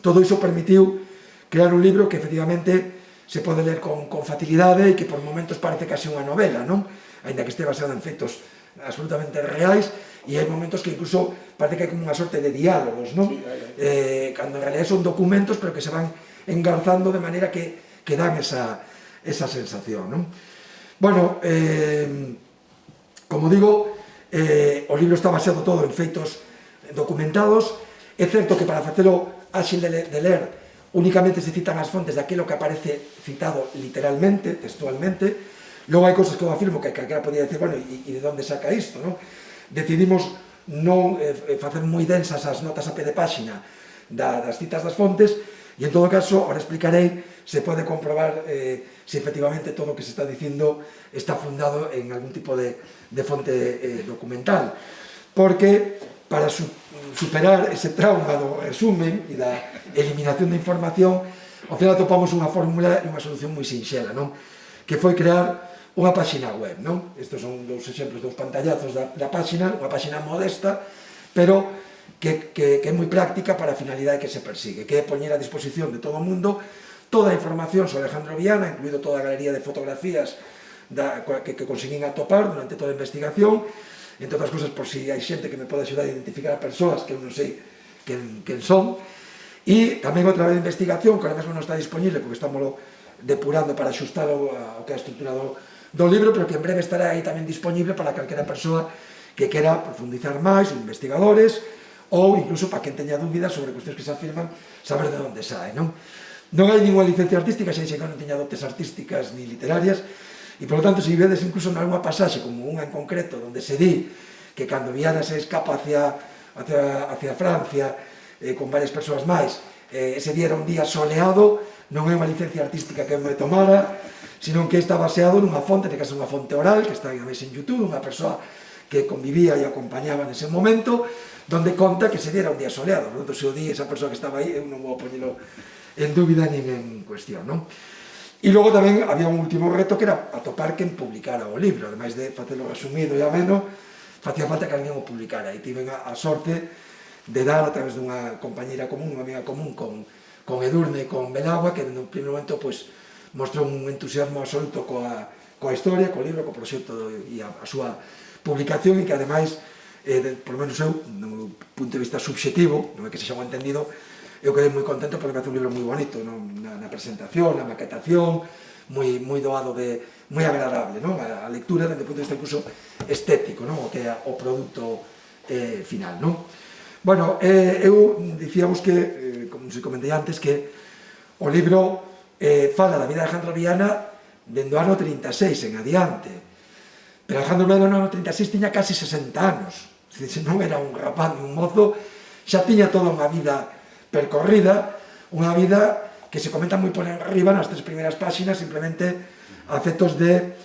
todo iso permitiu crear un libro que efectivamente se pode ler con facilidade e que por momentos parece casi unha novela, non? Ainda que este basado en feitos absolutamente reais, e hai momentos que incluso parece que hai como unha sorte de diálogos, non? Cando en realidad son documentos, pero que se van engarzando de maneira que dan esa sensación, non? Bueno, como digo, o libro está baseado todo en feitos documentados. É certo que para facelo áxil de ler únicamente se citan as fontes daquilo que aparece citado literalmente, textualmente. Logo hai cosas que eu afirmo que calquera podía decir, bueno, e de onde saca isto, non? Decidimos non facer moi densas as notas a pé de páxina das citas das fontes, e en todo caso, ahora explicarei, se pode comprobar se efectivamente todo o que se está dicindo está fundado en algún tipo de fonte documental. Porque para superar ese trauma do resumen e da eliminación de información, ao final atopamos unha fórmula e unha solución moi sinxela, non? Que foi crear unha páxina web, non? Estes son dous exemplos, dous pantallazos da páxina, unha páxina modesta, pero que é moi práctica para a finalidade que se persigue, que é poñer a disposición de todo o mundo toda a información sobre Alejandro Viana, incluído toda a galería de fotografías que conseguín atopar durante toda a investigación, entre outras cousas por si hai xente que me pode axudar a identificar a persoas que eu non sei quen son, e tamén outra vez de investigación que ahora mesmo non está disponible porque estamos depurando para axustalo ao que é a estrutura do libro, pero que en breve estará aí tamén disponible para calquera persoa que quera profundizar máis, ou investigadores, ou incluso para quen teña dúbidas sobre cuestións que se afirman, saber de onde sae, non? Non hai ninguna licencia artística, xa dixen que non teña dotes artísticas ni literarias, e, por lo tanto, se vedes incluso en alguna pasaxe, como unha en concreto, onde se di que cando Viana se escapa hacia Francia, con varias persoas máis, ese día era un día soleado, non é unha licencia artística que me tomara, sino que está baseado nunha fonte, que é unha fonte oral, que está en YouTube, unha persoa que convivía e acompañaba nese momento, donde conta que ese día era un día soleado. Por lo tanto, se o di esa persoa que estaba aí, eu non vou poñelo en dúbida nin en cuestión, non? E logo tamén había un último reto que era atopar quen publicara o libro, ademais de facelo resumido e ameno, facía falta que alguén o publicara, e tiven a sorte de dar a través dunha compañeira común, unha amiga común con Edurne e con Belagua, que no primeiro momento mostrou un entusiasmo absoluto coa historia, co libro, co proxecto e a súa publicación, e que ademais, por lo menos eu, no meu punto de vista subxetivo, non é que se xa un entendido, eu quedei moi contento porque me hace un libro moi bonito, na presentación, na maquetación, moi doado, moi agradable, a lectura desde o punto de vista incluso estético, o que é o produto final. Bueno, eu dicíamos que, como se comentei antes, que o libro fala da vida de Alejandro Viana dende o ano 36 en adiante, pero Alejandro Viana no ano 36 tiña casi 60 anos, non era un rapaz ni un mozo, xa tiña toda unha vida percorrida, unha vida que se comenta moi por enriba nas 3 primeiras páxinas, simplemente a efectos de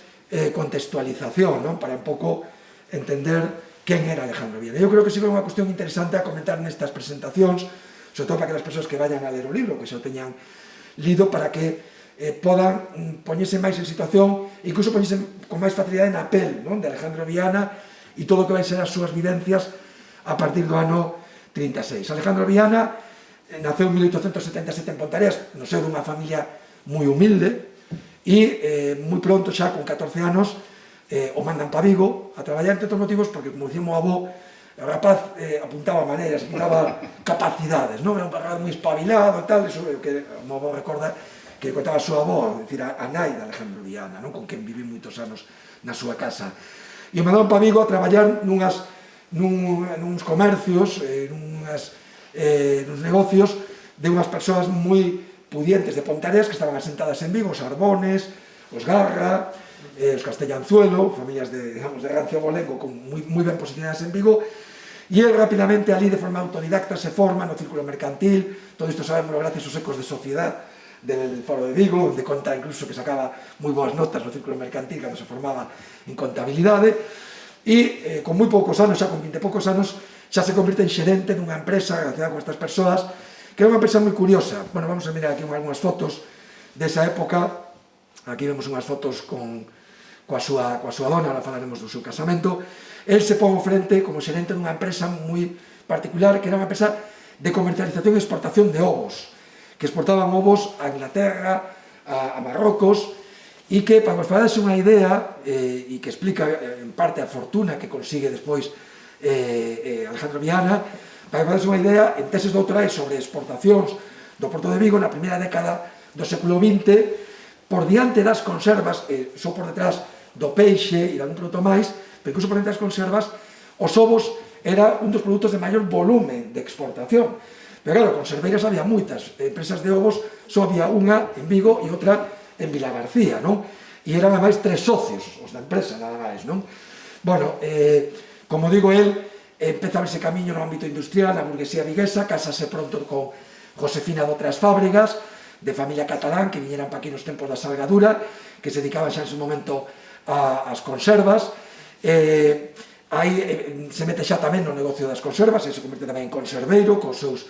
contextualización, para un pouco entender quen era Alejandro Viana. Eu creo que sí que é unha cuestión interesante a comentar nestas presentacións, sobre todo para aquelas persoas que vayan a ler o libro, que xa o teñan lido, para que podan poñerse máis en situación, incluso poñerse con máis facilidade na pel de Alejandro Viana e todo o que vai ser as súas vivencias a partir do ano 36. Alejandro Viana naceu en 1877 en Pontareas, no seo dunha familia moi humilde, e moi pronto, xa con 14 anos, o mandan para Vigo a traballar, entre outros motivos, porque, como dicía o avó, o rapaz apuntaba maneiras, apuntaba capacidades, era un rapaz moi espabilado e tal, iso é o que o meu avó recorda que contaba a súa avó, é dicir, a nai de Alejandro Viana, con quen viví moitos anos na súa casa. E o mandaron para Vigo a traballar nuns comercios, nos negocios de unhas persoas moi pudientes de Pontareas que estaban asentadas en Vigo, os Arbones, os Garra, os Castellanzuelo, familias de rancio abolengo moi ben posicionadas en Vigo, e el rapidamente ali de forma autodidacta se forma no círculo mercantil. Todo isto sabemos gracias aos ecos de sociedade del Foro de Vigo, onde conta incluso que sacaba moi boas notas no círculo mercantil cando se formaba en contabilidade, e con moi poucos anos, xa con 20 e poucos anos, xa se convirte en xerente dunha empresa relacionada con estas persoas, que é unha empresa moi curiosa. Bueno, vamos a mirar aquí algunhas fotos desa época. Aquí vemos unhas fotos coa súa dona, ahora falaremos do seu casamento. El se pon frente como xerente dunha empresa moi particular, que era unha empresa de comercialización e exportación de ovos, que exportaban ovos a Inglaterra, a Marrocos, e que, para vos falarse unha idea, e que explica en parte a fortuna que consigue despois Alejandro Viana, para falarse unha idea, en teses doutorais sobre exportacións do Porto de Vigo na primeira década do século XX, por diante das conservas, só por detrás do peixe e de algún produto máis, pero incluso por diante das conservas, os ovos era un dos produtos de maior volumen de exportación. Pero claro, conserveiras había moitas, empresas de ovos só había unha en Vigo e outra en Vilagarcía, non? E eran ademais 3 socios, os da empresa, nada máis, non? Bueno, como digo, el empeza a verse camiño no ámbito industrial, na burguesía viguesa, casase pronto con Josefina de outras fábricas, de familia catalán, que viñeran para aquí nos tempos da salgadura, que se dedicaban xa en su momento ás conservas. Aí se mete xa tamén no negocio das conservas, se converte tamén en conserveiro, cos seus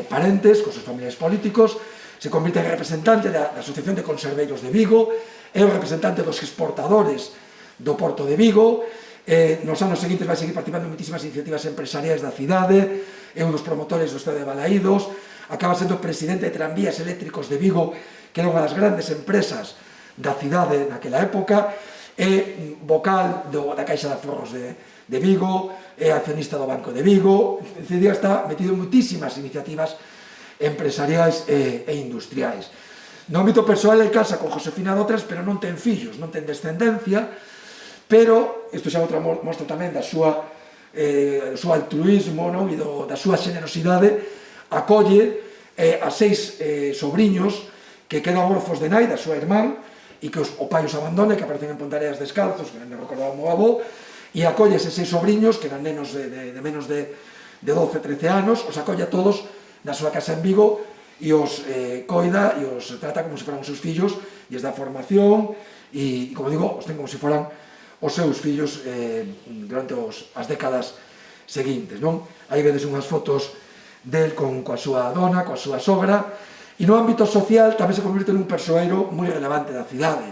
parentes, cos seus familiares políticos, se converte en representante da Asociación de Conserveiros de Vigo, é o representante dos exportadores do Porto de Vigo. Nos anos seguintes vai seguir participando en moitísimas iniciativas empresariais da cidade, é un dos promotores do Estadio de Balaídos, acaba sendo presidente de Tranvías Eléctricos de Vigo, que era unha das grandes empresas da cidade naquela época, é vocal da Caixa de Aforros de Vigo, é accionista do Banco de Vigo, está metido en muitísimas iniciativas empresariais e industriais. No ámbito persoal, ele casa con Josefina Dotras, pero non ten fillos, non ten descendencia, pero isto xa é outra mostra tamén do seu altruismo e da súa xenerosidade, acolle a 6 sobriños que quedan orfos de nai da súa irmán e que o pai os abandone, que aparecen en Pontareas descalzos, que non recordaba o meu avó, e acolle eses 6 sobriños, que eran nenos de menos de 12-13 anos, os acolle a todos na súa casa en Vigo e os coida e os trata como se foran os seus fillos, e es da formación e, como digo, os ten como se foran os seus fillos durante as décadas seguintes, non? Aí vedes unhas fotos del coa súa dona, coa súa sogra, e no ámbito social tamén se convirte nun persoeiro moi relevante da cidade.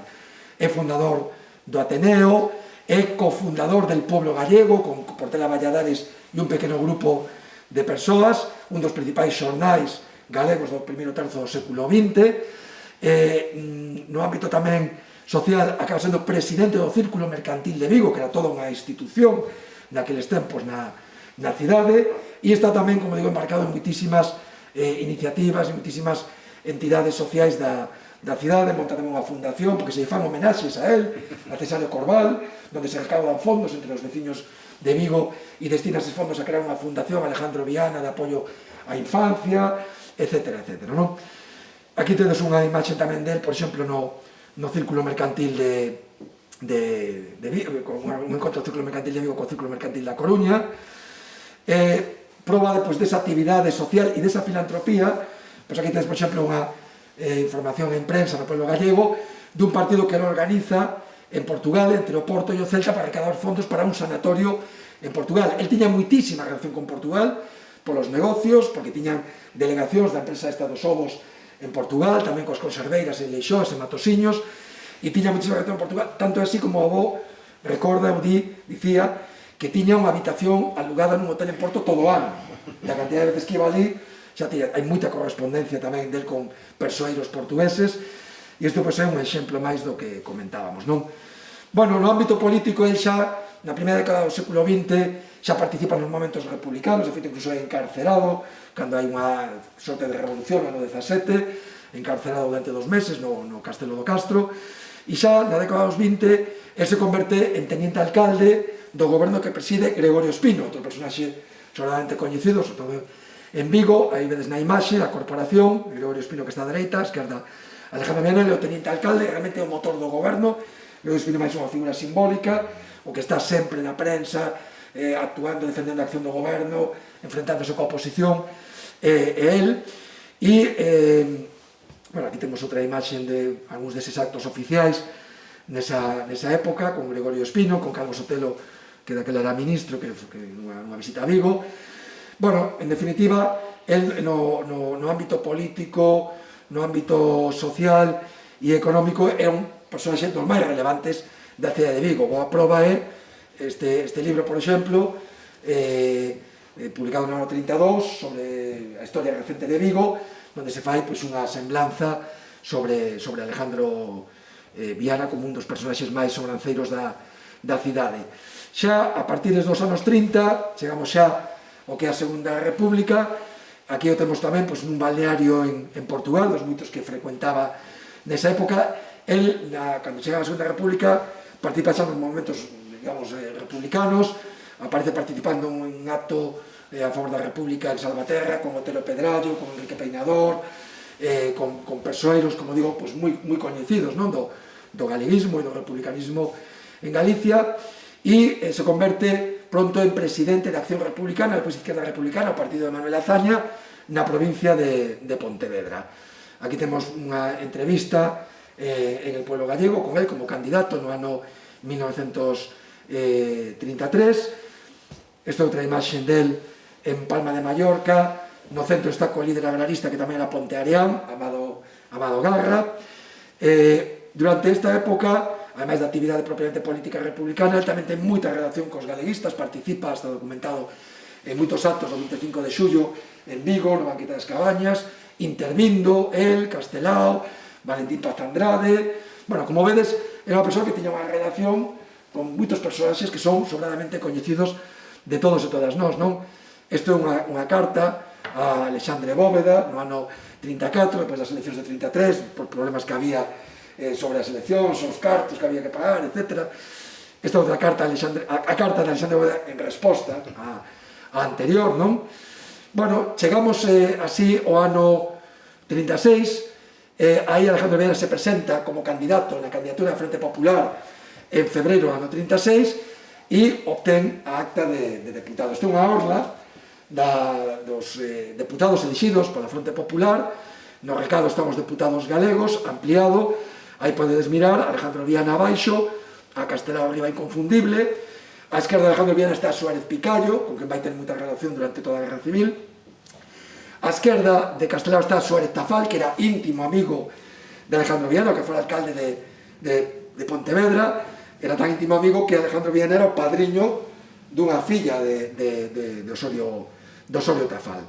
É fundador do Ateneo, é cofundador del Pueblo Gallego, con Portela Valladares e un pequeno grupo de persoas, un dos principais xornais galegos do primeiro terzo do século XX. No ámbito tamén social acaba sendo presidente do Círculo Mercantil de Vigo, que era toda unha institución naqueles tempos na cidade, e está tamén, como digo, embarcado en moitísimas iniciativas e moitísimas entidades sociais da cidade. Monta tamén unha fundación porque se fan homenaxes a él, a Cesario Corval, onde se recaudan fondos entre os veciños de Vigo e destina eses fondos a crear unha fundación Alejandro Viana de apoio á infancia, etc. Aquí tedes unha imaxe tamén del, por exemplo, no Círculo Mercantil de Vigo, un encontro do Círculo Mercantil de Vigo co Círculo Mercantil da Coruña. Proba desa actividade social e desa filantropía. Pois aquí tedes, por exemplo, unha información en prensa no Pueblo Gallego dun partido que ele organiza en Portugal, entre o Porto e o Celta, para recaudar fondos para un sanatorio en Portugal. El tiña moitísima relación con Portugal polos negocios, porque tiñan delegacións da empresa esta dos ovos en Portugal, tamén coas conserveiras en Leixós, en Matosiños, e tiña moitísima relación con Portugal, tanto así como o avó recorda, dicía que tiña unha habitación alugada nun hotel en Porto todo o ano. E a cantidad de veces que iba ali, xa hai moita correspondencia tamén del con persoeiros portugueses, e isto é un exemplo máis do que comentábamos, non? Bueno, no ámbito político, el xa, na primeira década do século XX, xa participa nos momentos republicanos, de feito, incluso é encarcerado, cando hai unha sorte de revolución no 17, encarcerado durante 2 meses no Castelo do Castro, e xa na década dos 20, el se converte en teniente alcalde do goberno que preside Gregorio Espino, outro personaxe sobradamente coñecido, sobre todo en Vigo. Aí vedes na imaxe a corporación, Gregorio Espino que está a dereita, a esquerda Alejandro Viana, o teniente alcalde, realmente é o motor do goberno. Gregorio Espino máis unha figura simbólica, o que está sempre na prensa, actuando, defendendo a acción do goberno, enfrentándose coa oposición, é el. E, bueno, aquí temos outra imaxe de algúns deses actos oficiais nesa época, con Gregorio Espino, con Carlos Sotelo, que daquela era ministro, que unha visita a Vigo. Bueno, en definitiva, el no ámbito político, no ámbito social e económico, é un personaxe dos máis relevantes da cidade de Vigo. Boa prova é este libro, por exemplo, publicado no ano 32, sobre a historia recente de Vigo, onde se fai unha semblanza sobre Alejandro Viana como un dos personaxes máis sobranceiros da cidade. Xa a partir dos anos 30, chegamos xa ao que é a Segunda República. Aquí o temos tamén nun balneario en Portugal, dos moitos que frecuentaba nesa época. El, cando chega a Segunda República, participa xa nos momentos, digamos, republicanos, aparece participando en un acto a favor da República en Salvaterra, con Otero Pedrallo, con Enrique Peinador, con persoeiros, como digo, moi coñecidos do galeguismo e do republicanismo en Galicia, e se converte pronto en presidente da Acción Republicana, despois Izquierda Republicana, o partido de Manuel Azaña, na provincia de Pontevedra. Aquí temos unha entrevista en el Pueblo Gallego con él como candidato no ano 1933. Esta é outra imaxe del en Palma de Mallorca. No centro está co líder agrarista que tamén era pontearián, Amado Garra. Durante esta época, ademais da actividade propiamente política republicana, el tamén ten moita relación cos galeguistas, participa, está documentado en moitos actos do 25 de xullo en Vigo, no Banquete das Cabañas, intervindo el, Castelao, Valentín Paz Andrade. Bueno, como vedes, era unha persoa que tiña unha relación con moitos personaxes que son sobradamente coñecidos de todos e todas nós, non? Isto é unha carta a Alexandre Bóveda no ano 34, depois das eleccións de 33, por problemas que había sobre as eleccións, os cartos que había que pagar, etc. Esta é outra carta a carta de Alexandre Bóveda en resposta a anterior, non? Bueno, chegamos así ao ano 36, aí Alejandro Viana se presenta como candidato na candidatura da Frente Popular en febreiro do ano 36 e obtén a acta de deputado. Isto é unha orla dos deputados elixidos pola Fronte Popular. No recado están os deputados galegos, ampliado. Aí podedes mirar Alejandro Viana abaixo, a Castelao arriba inconfundible. A esquerda de Alejandro Viana está Suárez Picallo, con quen vai ter moita relación durante toda a Guerra Civil. A esquerda de Castelao está Suárez Tafal, que era íntimo amigo de Alejandro Viana, que foi alcalde de Pontevedra. Era tan íntimo amigo que Alejandro Viana era o padriño dunha filla de Osorio Tafal.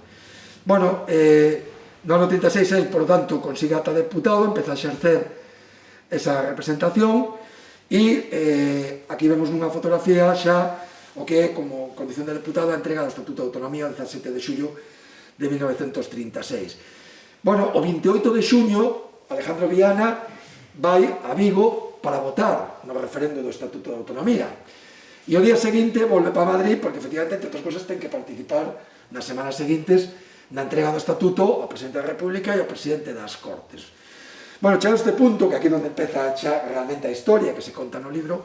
Bueno, no ano 36 el, por tanto, consigue ata deputado, empeza a exercer esa representación e aquí vemos nunha fotografía xa o que é como condición de deputado a entrega do Estatuto de Autonomía o 17 de xullo de 1936. Bueno, o 28 de xuño Alejandro Viana vai a Vigo para votar no referendo do Estatuto de Autonomía. E o día seguinte volve para Madrid porque, efectivamente, entre outras cosas, ten que participar nas semanas seguintes na entrega do Estatuto ao Presidente da República e ao Presidente das Cortes. Bueno, chegado a este punto, que aquí é onde empeza xa realmente a historia que se conta no libro,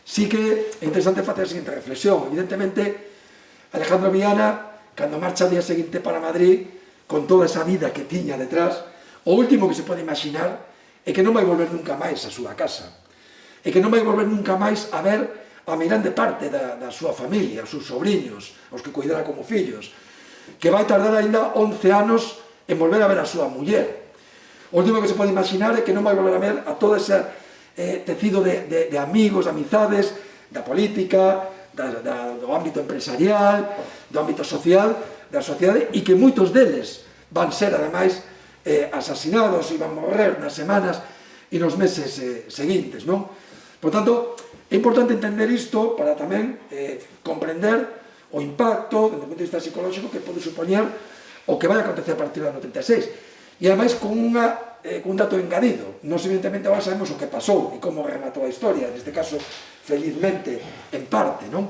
sí que é interesante facer a seguinte reflexión. Evidentemente, Alejandro Viana, cando marcha o día seguinte para Madrid, con toda esa vida que tiña detrás, o último que se pode imaginar é que non vai volver nunca máis a súa casa, e que non vai volver nunca máis a ver a mirande parte da súa familia, os seus sobriños, os que cuidara como fillos, que vai tardar ainda 11 anos en volver a ver a súa muller. O último que se pode imaginar é que non vai volver a ver a todo ese tecido de amigos, de amizades, da política, do ámbito empresarial, do ámbito social, da sociedade, e que moitos deles van ser, ademais, asasinados e van morrer nas semanas e nos meses seguintes, non? Por tanto, é importante entender isto para tamén comprender o impacto, desde o punto de vista psicolóxico, que pode supoñer o que vai acontecer a partir do ano 36. E, ademais, con un dato engadido. Nos, evidentemente, agora sabemos o que pasou e como rematou a historia, neste caso, felizmente, en parte, non?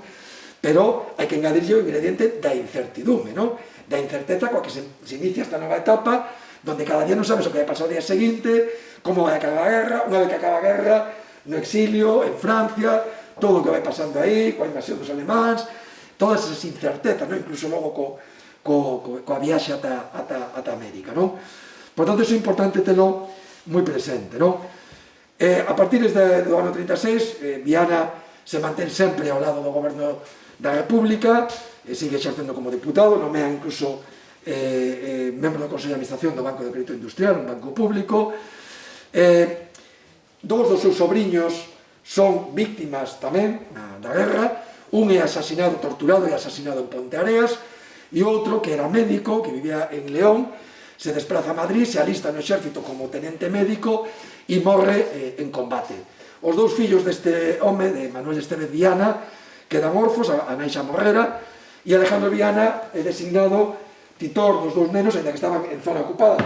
Pero hai que engadirlle o ingrediente da incertidume, non? Da incerteza coa que se inicia esta nova etapa, donde cada día non sabes o que vai pasar o día seguinte, como vai acabar a guerra, unha vez que acaba a guerra, no exilio, en Francia, todo o que vai pasando aí, coa invasión dos alemáns, todas esas incertezas, non? Incluso logo coa viaxe ata América, non? Por tanto, iso é importante telo moi presente, non? A partir do ano 36, Viana se mantén sempre ao lado do goberno da República, sigue exercendo como deputado, nomea incluso membro do Consello de Administración do Banco de Crédito Industrial, un banco público. Dous dos seus sobriños son víctimas tamén da guerra. Un é asasinado, torturado e asasinado en Ponteareas, e outro, que era médico, que vivía en León, se desplaza a Madrid, se alista no exército como tenente médico e morre en combate. Os dous fillos deste home, de Manuel Estevez Viana, quedan orfos, a nai xa morrera, e Alejandro Viana é designado titor dos dous nenos, ainda que estaban en zona ocupada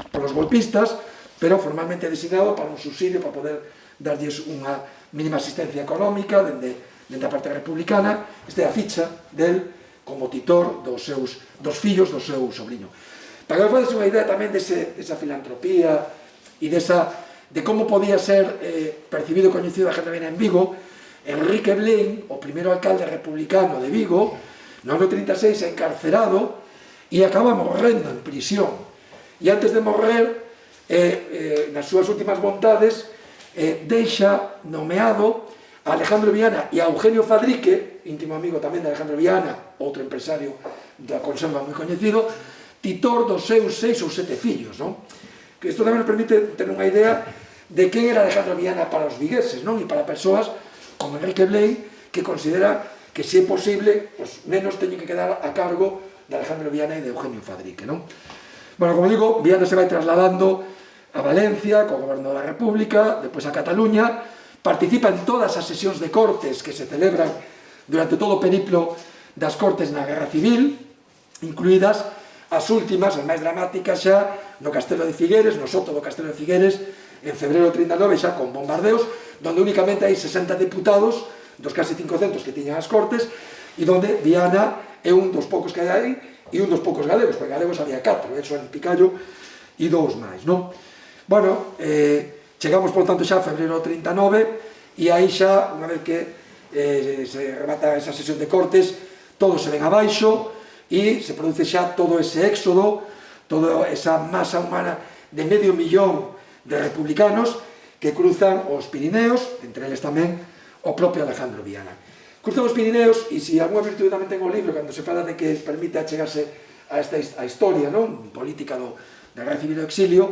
polos golpistas, pero formalmente designado para un subsidio, para poder darlles unha mínima asistencia económica dende a parte republicana. Esta é a ficha del como titor dos fillos do seu sobrinho. Para que vos fadedes unha idea tamén desa filantropía e de como podía ser percibido e coñecido a Alejandro Viana en Vigo, Enrique Blaine, o primeiro alcalde republicano de Vigo, no ano 36 é encarcerado e acaba morrendo en prisión. E antes de morrer, nas súas últimas vontades, deixa nomeado a Alejandro Viana e a Eugenio Fadrique, íntimo amigo tamén de Alejandro Viana, outro empresario da conserva moi coñecido, titor dos seus 6 ou 7 fillos, non? Que isto tamén nos permite ter unha idea de quen era Alejandro Viana para os vigueses, non? E para persoas como Enrique Blaine, que considera que se é posible, os nenos teñen que quedar a cargo de Alejandro Viana e de Eugenio Fadrique, non? Bueno, como digo, Viana se vai trasladando a Valencia, co goberno da República, depois a Cataluña, participa en todas as sesións de cortes que se celebran durante todo o periplo das cortes na Guerra Civil, incluídas as últimas, as máis dramáticas xa, no Castelo de Figueres, no soto do Castelo de Figueres, en febreiro 39, xa con bombardeos, donde únicamente hai 60 diputados, dos casi 500 que tiñan as cortes, e donde Viana é un dos poucos que hai aí, e un dos poucos galegos, porque galegos había 4, Xoán Picallo e 2 máis, non? Bueno, chegamos, por tanto, xa a febreiro 39, e aí xa, unha vez que se remata esa sesión de cortes, todo se ven abaixo, e se produce xa todo ese éxodo, toda esa masa humana de 500.000 de republicanos que cruzan os Pirineos, entre eles tamén o propio Alejandro Viana. Cruzan os Pirineos, e se algunha virtude tamén ten o libro, cando se fala de que permite achegarse a esta historia, non? Política da Guerra Civil do exilio,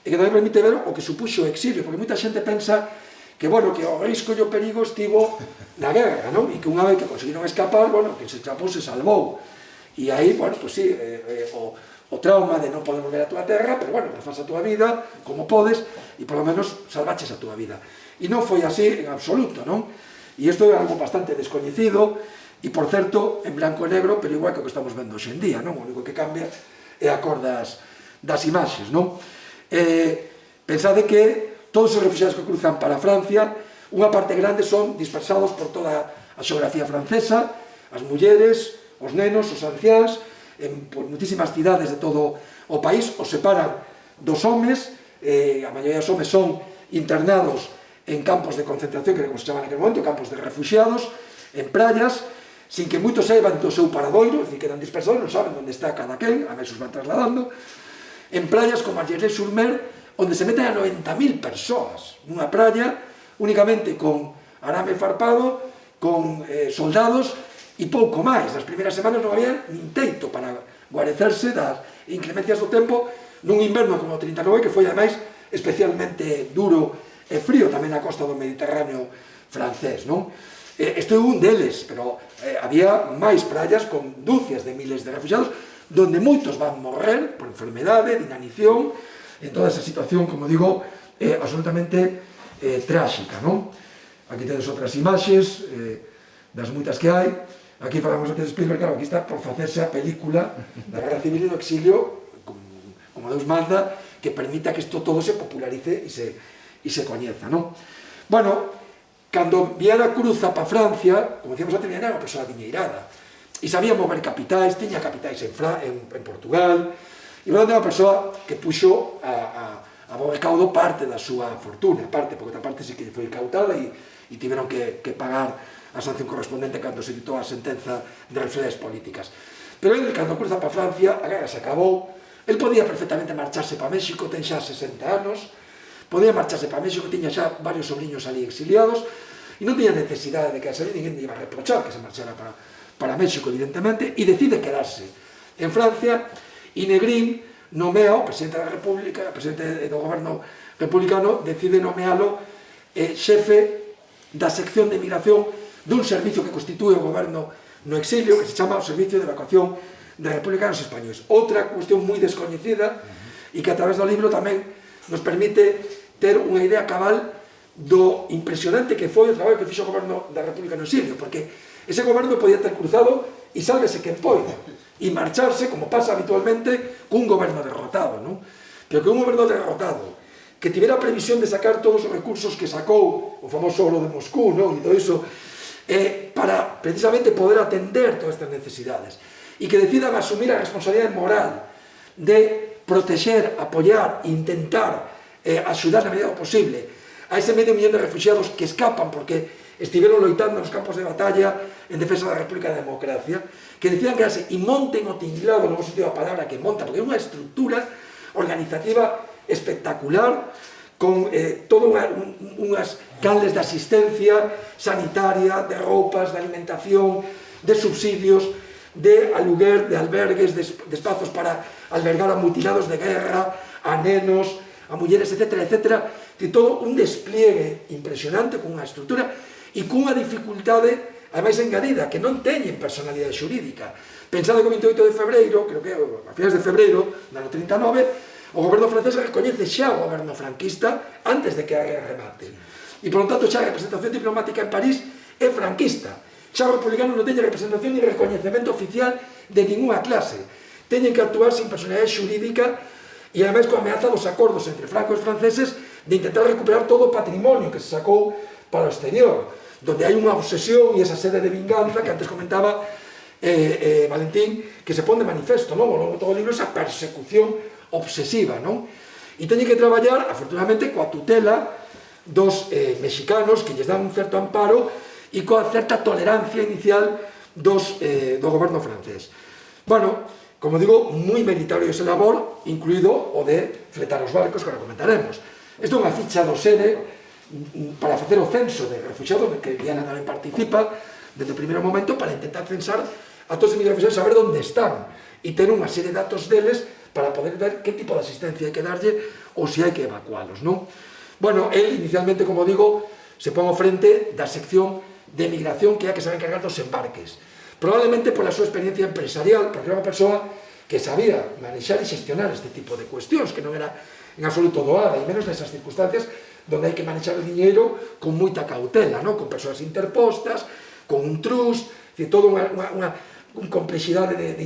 e que tamén permite ver o que supuxo o exilio, porque moita xente pensa que, bueno, que o risco e o perigo estivo na guerra, non? E que unha vez que conseguiron escapar, bueno, que se escapou, se salvou. E aí, bueno, pues sí, o trauma de non poder volver a túa terra, pero bueno, refaz a túa vida como podes, e polo menos salvaches a túa vida. E non foi así en absoluto, non? E isto é algo bastante descoñecido, e por certo, en blanco e negro, pero igual que o que estamos vendo hoxe en día, non? O único que cambia é a cor das imaxes, non? Pensade que todos os refugiados que cruzan para Francia, unha parte grande son dispersados por toda a xeografía francesa, as mulleres, os nenos, os anciáns, por moitísimas cidades de todo o país, os separan dos homes, a maioría dos homes son internados en campos de concentración, que era como se chamaban en aquel momento, campos de refugiados, en praias, sin que moitos saiban do seu paradoiro, é dicir, quedan dispersados, non saben onde está cada quen, a veces os van trasladando, en praias como Argelès-sur-Mer, onde se meten a 90.000 persoas, nunha praia únicamente con arame farpado, con soldados, e pouco máis. Nas primeiras semanas non había nin teito para guarecerse das inclemencias do tempo nun inverno como o 39, que foi, ademais, especialmente duro e frío tamén na costa do Mediterráneo francés, non? Este é un deles, pero había máis praias con dúcias de miles de refugiados, donde moitos van morrer por enfermedade, de inanición, en toda esa situación, como digo, absolutamente tráxica, non? Aquí tedes outras imaxes das moitas que hai. Aquí falamos antes de Spielberg, claro, aquí está por facerse a película da Guerra Civil e do exilio, como Deus manda, que permita que isto todo se popularice e se coñeza, non? Bueno, cando Viana cruza para Francia, como decíamos antes, Viana era unha persoa diñeirada, e sabía mover capitais, tiña capitais en Portugal, e era unha persoa que puxo a bo recaudo parte da súa fortuna, porque outra parte sí que foi cautada e tiveron que pagar a sanción correspondente cando se ditou a sentenza de responsabilidades políticas. Pero ele, cando cruza para Francia, a guerra se acabou, ele podía perfectamente marcharse para México, ten xa 60 anos, podía marcharse para México, tiña xa varios sobrinhos ali exiliados, e non tiña necesidade de quedarse ali, ninguén iba a reprochar que se marchara para México, evidentemente, e decide quedarse en Francia, e Negrín nomea o presidente da República, o presidente do goberno republicano, decide nomealo xefe da sección de migración dun servicio que constitúe o goberno no exilio, que se chama o Servicio de Evacuación de Republicanos Españoles. Outra cuestión moi descoñecida e que a través do libro tamén nos permite ter unha idea cabal do impresionante que foi o traballo que fixo o goberno da República no exilio, porque ese goberno podía ter cruzado e sálvese quen poida, e marcharse, como pasa habitualmente, cun goberno derrotado, non? Pero que un goberno derrotado, que tivera a previsión de sacar todos os recursos que sacou o famoso oro de Moscú, non? E todo iso, para precisamente poder atender todas estas necesidades, e que decidan asumir a responsabilidade moral de protexer, apoiar e intentar axudar na medida do posible a ese 500.000 de refugiados que escapan porque estiveron loitando nos campos de batalla en defensa da República da Democracia, que decidan quedarse e monten o tinglado, no sentido da palabra que monta, porque é unha estructura organizativa espectacular, con todas unhas canles de asistencia sanitaria, de roupas, de alimentación, de subsidios, de aluguer, de albergues, de espazos para albergar a mutilados de guerra, a nenos, a mulleres, etc., etc., de todo un despliegue impresionante, con unha estructura e cunha dificultade ademais engadida, que non teñen personalidade xurídica. Pensado que o 28 de febreiro, creo que a finales de febreiro, no ano 39, o goberno francés recoñece xa o goberno franquista antes de que a guerra remate. E, por lo tanto, xa a representación diplomática en París é franquista. Xa os republicanos non teñen representación ni recoñecemento oficial de ninguna clase. Teñen que actuar sin personalidade xurídica e, ademais, con ameaza dos acordos entre francos e franceses de intentar recuperar todo o patrimonio que se sacou para o exterior, donde hai unha obsesión e esa sede de vinganza que antes comentaba Valentín, que se pon de manifesto, non? Ao longo de todo o libro, esa persecución obsesiva, non? E teñen que traballar, afortunadamente, coa tutela dos mexicanos que lles dan un certo amparo e coa certa tolerancia inicial do goberno francés. Bueno, como digo, moi meritorio ese labor, incluído o de fletar os barcos, que ahora comentaremos. Isto é unha ficha do SEDE para facer o censo de refugiados, que Viana tamén participa desde o primeiro momento para intentar censar a todos os refugiados, saber onde están e ter unha serie de datos deles para poder ver que tipo de asistencia hai que darlle ou se hai que evacualos, non? Bueno, él inicialmente, como digo, se pon ao frente da sección de migración que é a que se va a encargar dos embarques. Probablemente pola súa experiencia empresarial, porque era unha persoa que sabía manexar e xestionar este tipo de cuestións, que non era en absoluto doada, e menos nesas circunstancias donde hai que manexar o diñeiro con moita cautela, non? Con persoas interpostas, con un trust, toda unha complexidade de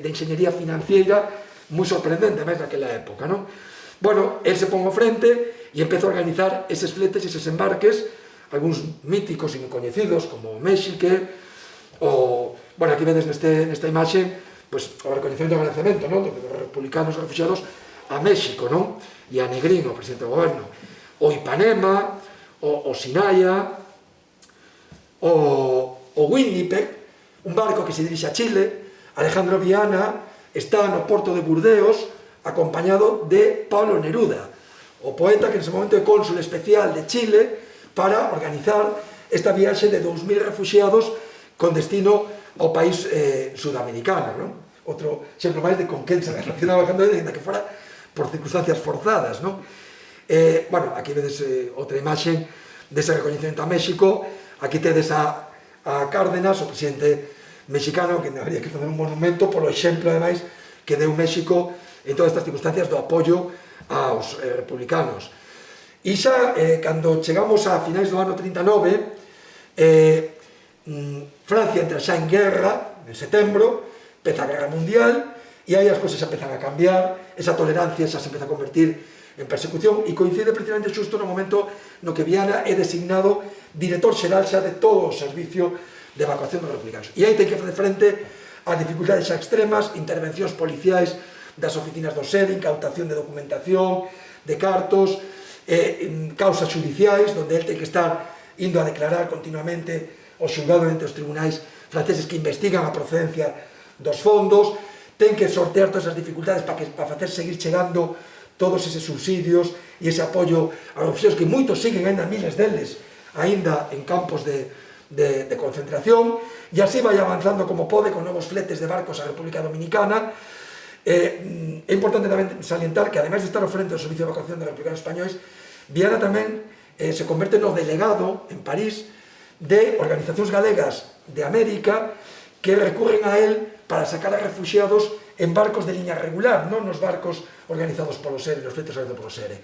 enxeñería financiera moi sorprendente, máis naquela época, non? Bueno, él se pon ao frente e empeza a organizar eses fletes e eses embarques, algúns míticos e coñecidos, como México, o, bueno, aquí vedes nesta imaxe, pues, o recoñecemento e agradecemento, non? Dos republicanos refugiados a México, non? E a Negrín, o presidente do goberno, o Ipanema, o Sinaya, o Winnipeg, un barco que se dirixe a Chile. Alejandro Viana está no porto de Burdeos acompañado de Pablo Neruda, o poeta que en ese momento é cónsul especial de Chile para organizar esta viaxe de 2000 refugiados con destino ao país sudamericano, non? Outro exemplo máis de con quen se relacionaba cando ele, que fora por circunstancias forzadas, non? Bueno, aquí vedes outra imaxe dese recoñecemento a México. Aquí tedes a Cárdenas, o presidente mexicano, que habría que facer un monumento polo exemplo, ademais, que deu México en todas estas circunstancias do apoio aos republicanos. E xa, cando chegamos a finais do ano 39, Francia entra xa en guerra, en setembro, empeza a guerra mundial, e aí as cousas xa empezan a cambiar, esa tolerancia xa se empeza a convertir en persecución, e coincide precisamente xusto no momento no que Viana é designado director xeral xa de todo o servicio de evacuación dos republicanos. E aí ten que facer frente a dificultades xa extremas, intervencións policiais das oficinas do SEDE, incautación de documentación, de cartos, causas judiciais, onde el ten que estar indo a declarar continuamente o xulgado entre os tribunais franceses que investigan a procedencia dos fondos, ten que sortear todas as dificultades para facer seguir chegando todos eses subsidios e ese apoio aos refugiados, que moitos siguen ainda, miles deles, ainda en campos de concentración, e así vai avanzando como pode con novos fletes de barcos a República Dominicana. É importante tamén salientar que, ademais de estar ao frente do Servicio de Evacuación de republicanos españois, Viana tamén se converte no delegado en París de organizacións galegas de América que recurren a él para sacar a refugiados en barcos de liña regular, non nos barcos organizados polo SERE, nos fletes organizados polo SERE.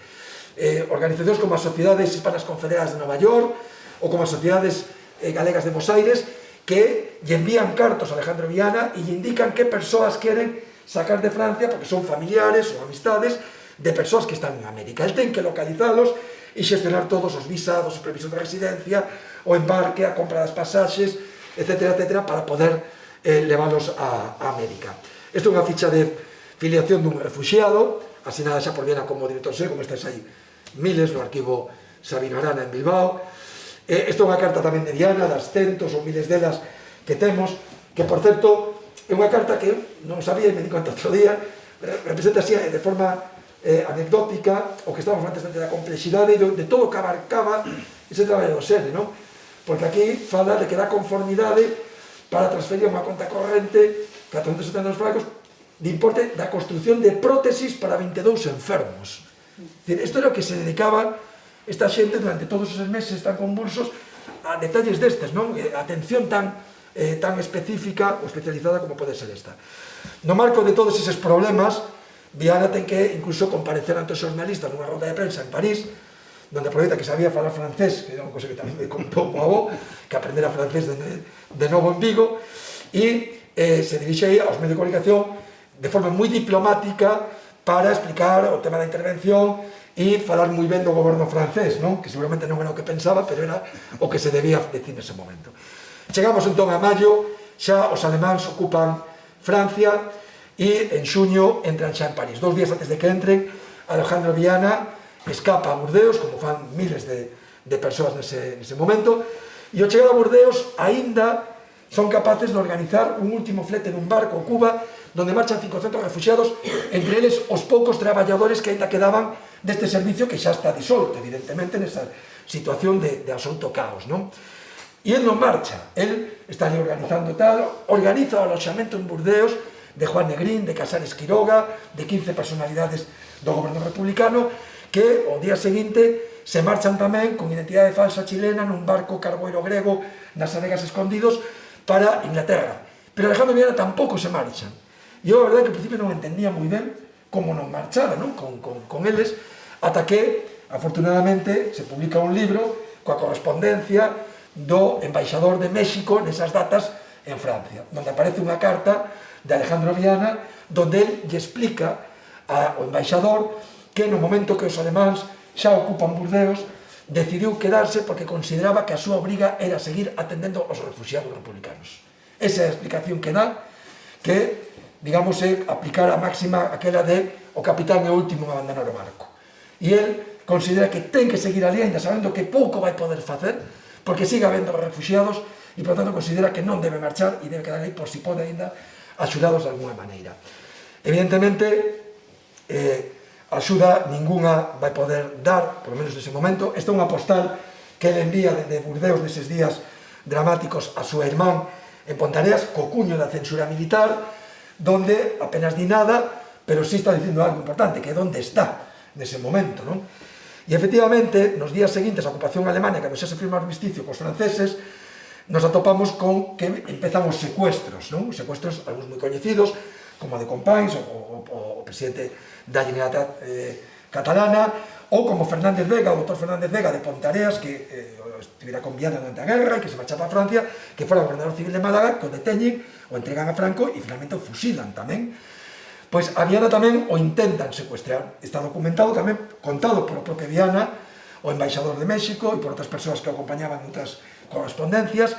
Organizacións como as Sociedades Hispanas Confederadas de Nova York ou como as Sociedades Galegas de Buenos Aires, que lle envían cartos a Alejandro Viana e lle indican que persoas queren sacar de Francia, porque son familiares ou amistades de persoas que están en América. El ten que localizalos e xestionar todos os visados, os permisos de residencia, o embarque, a compra das pasaxes, etc., para poder leválos a América. Isto é unha ficha de filiación dun refugiado, asinada xa por Viana como director SEDE, como estáis aí miles no arquivo Sabino Arana en Bilbao. Isto é unha carta tamén de Viana, das centos ou miles delas que temos, que, por certo, é unha carta que non sabía e me di conta outro día, representa así de forma anecdótica o que estamos antes da complexidade de todo o que abarcaba ese traballo do SEDE, non? Porque aquí fala de que dá conformidade para transferir unha conta corrente 472 francos de importe da construcción de prótesis para 22 enfermos. Isto era o que se dedicaba esta xente durante todos esos meses tan convulsos a detalles destes, non? Atención tan específica ou especializada como pode ser esta. No marco de todos eses problemas, Viana ten que incluso comparecer ante os xornalistas nunha ronda de prensa en París, donde aproveita que sabía falar francés, que era unha cosa que tamén me contou o avó, que aprendera francés de novo en Vigo, e se dirixe aí aos medios de comunicación de forma moi diplomática para explicar o tema da intervención e falar moi ben do goberno francés, non? Que seguramente non era o que pensaba, pero era o que se debía decir nese momento. Chegamos entón a maio, xa os alemáns ocupan Francia e en xuño entran xa en París. 2 días antes de que entren, Alejandro Viana escapa a Burdeos, como fan miles de persoas nese momento, e ao chegar a Burdeos aínda son capaces de organizar un último flete dun barco a Cuba, donde marchan 500 refugiados, entre eles os poucos traballadores que aínda quedaban deste servicio que xa está disolto, evidentemente, nesa situación de absoluto caos, non? E el non marcha, el está ali organizando tal, organiza o aloxamento en Burdeos de Juan Negrín, de Casares Quiroga, de 15 personalidades do goberno republicano, que ao día seguinte se marchan tamén con identidade falsa chilena nun barco carboeiro grego nas anegas escondidos para Inglaterra. Pero Alejandro Viana tampouco se marchan. E eu, a verdade, que ao principio non entendía moi ben como non marchara, non? Con eles, ata que, afortunadamente, se publica un libro coa correspondencia do embaixador de México nesas datas en Francia, onde aparece unha carta de Alejandro Viana, donde el lle explica ao embaixador que no momento que os alemáns xa ocupan Burdeos, decidiu quedarse porque consideraba que a súa obriga era seguir atendendo aos refugiados republicanos. Esa é a explicación que dá, que, digamos, é aplicar a máxima aquela de o capitán é o último en abandonar o barco. E el considera que ten que seguir ali, ainda sabendo que pouco vai poder facer, porque sigue habendo refugiados, e, por tanto, considera que non debe marchar e debe quedar ali por si pode ainda axudados de alguna maneira. Evidentemente, axuda ninguna vai poder dar, por lo menos nese momento. Esta é unha postal que ele envía desde Burdeos neses días dramáticos a súa irmán en Pontareas, co cuño da censura militar, donde apenas di nada, pero sí está dicindo algo importante, que é onde está nese momento, non? E, efectivamente, nos días seguintes a ocupación alemana, cando xa se firma o armisticio cos franceses, nos atopamos con que empezan os secuestros, non? Os secuestros, algúns moi coñecidos, como de Companys, o presidente da Generalitat catalana, ou como Fernández Vega, o doutor Fernández Vega de Pontareas, que estivera con Viana durante a guerra e que se marchaba a Francia, que fora o gobernador civil de Málaga, que o deteñen, o entregan a Franco e finalmente o fusilan tamén. Pois a Viana tamén o intentan secuestrar. Está documentado tamén, contado por o propio Viana, o embaixador de México e por outras persoas que o acompañaban en outras correspondencias.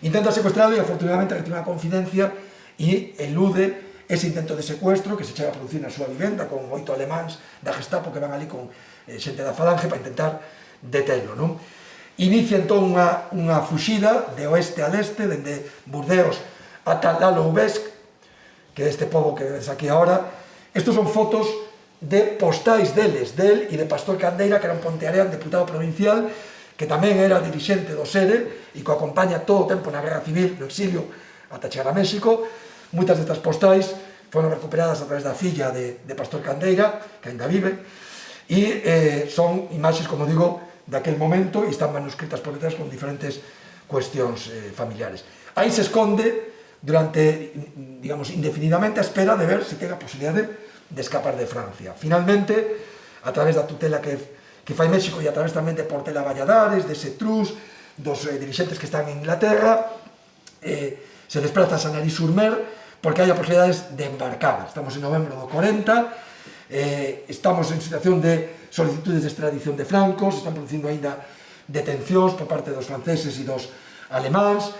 Intenta secuestrarlo e afortunadamente recibe unha confidencia e elude ese intento de secuestro que se chega a producir na súa vivenda con 8 alemáns da Gestapo que van ali con xente da Falange para intentar detelo, non? Inicia entón unha fuxida de oeste a leste, dende Burdeos ata Lalo-Ubesk, que é este pobo que ves aquí agora. Estos son fotos de postais deles, del e de Pastor Candeira, que era un pontearean deputado provincial, que tamén era dirixente do SERE e que o acompaña todo o tempo na guerra civil, no exilio, ata chegar a México. Moitas destas postais foron recuperadas a través da filla de Pastor Candeira, que ainda vive, e son imaxes, como digo, daquel momento, e están manuscritas por detrás con diferentes cuestións familiares. Aí se esconde durante, digamos, indefinidamente a espera de ver se ten a posibilidade de escapar de Francia. Finalmente, a través da tutela que fai México e a través tamén de Portela Valladares, de Setrús, dos dirixentes que están en Inglaterra, se desplaza a Sanary-sur-Mer, porque hai a posibilidades de embarcar. Estamos en novembro do 40, estamos en situación de solicitudes de extradición de Franco, se están producindo aínda detencións por parte dos franceses e dos alemáns,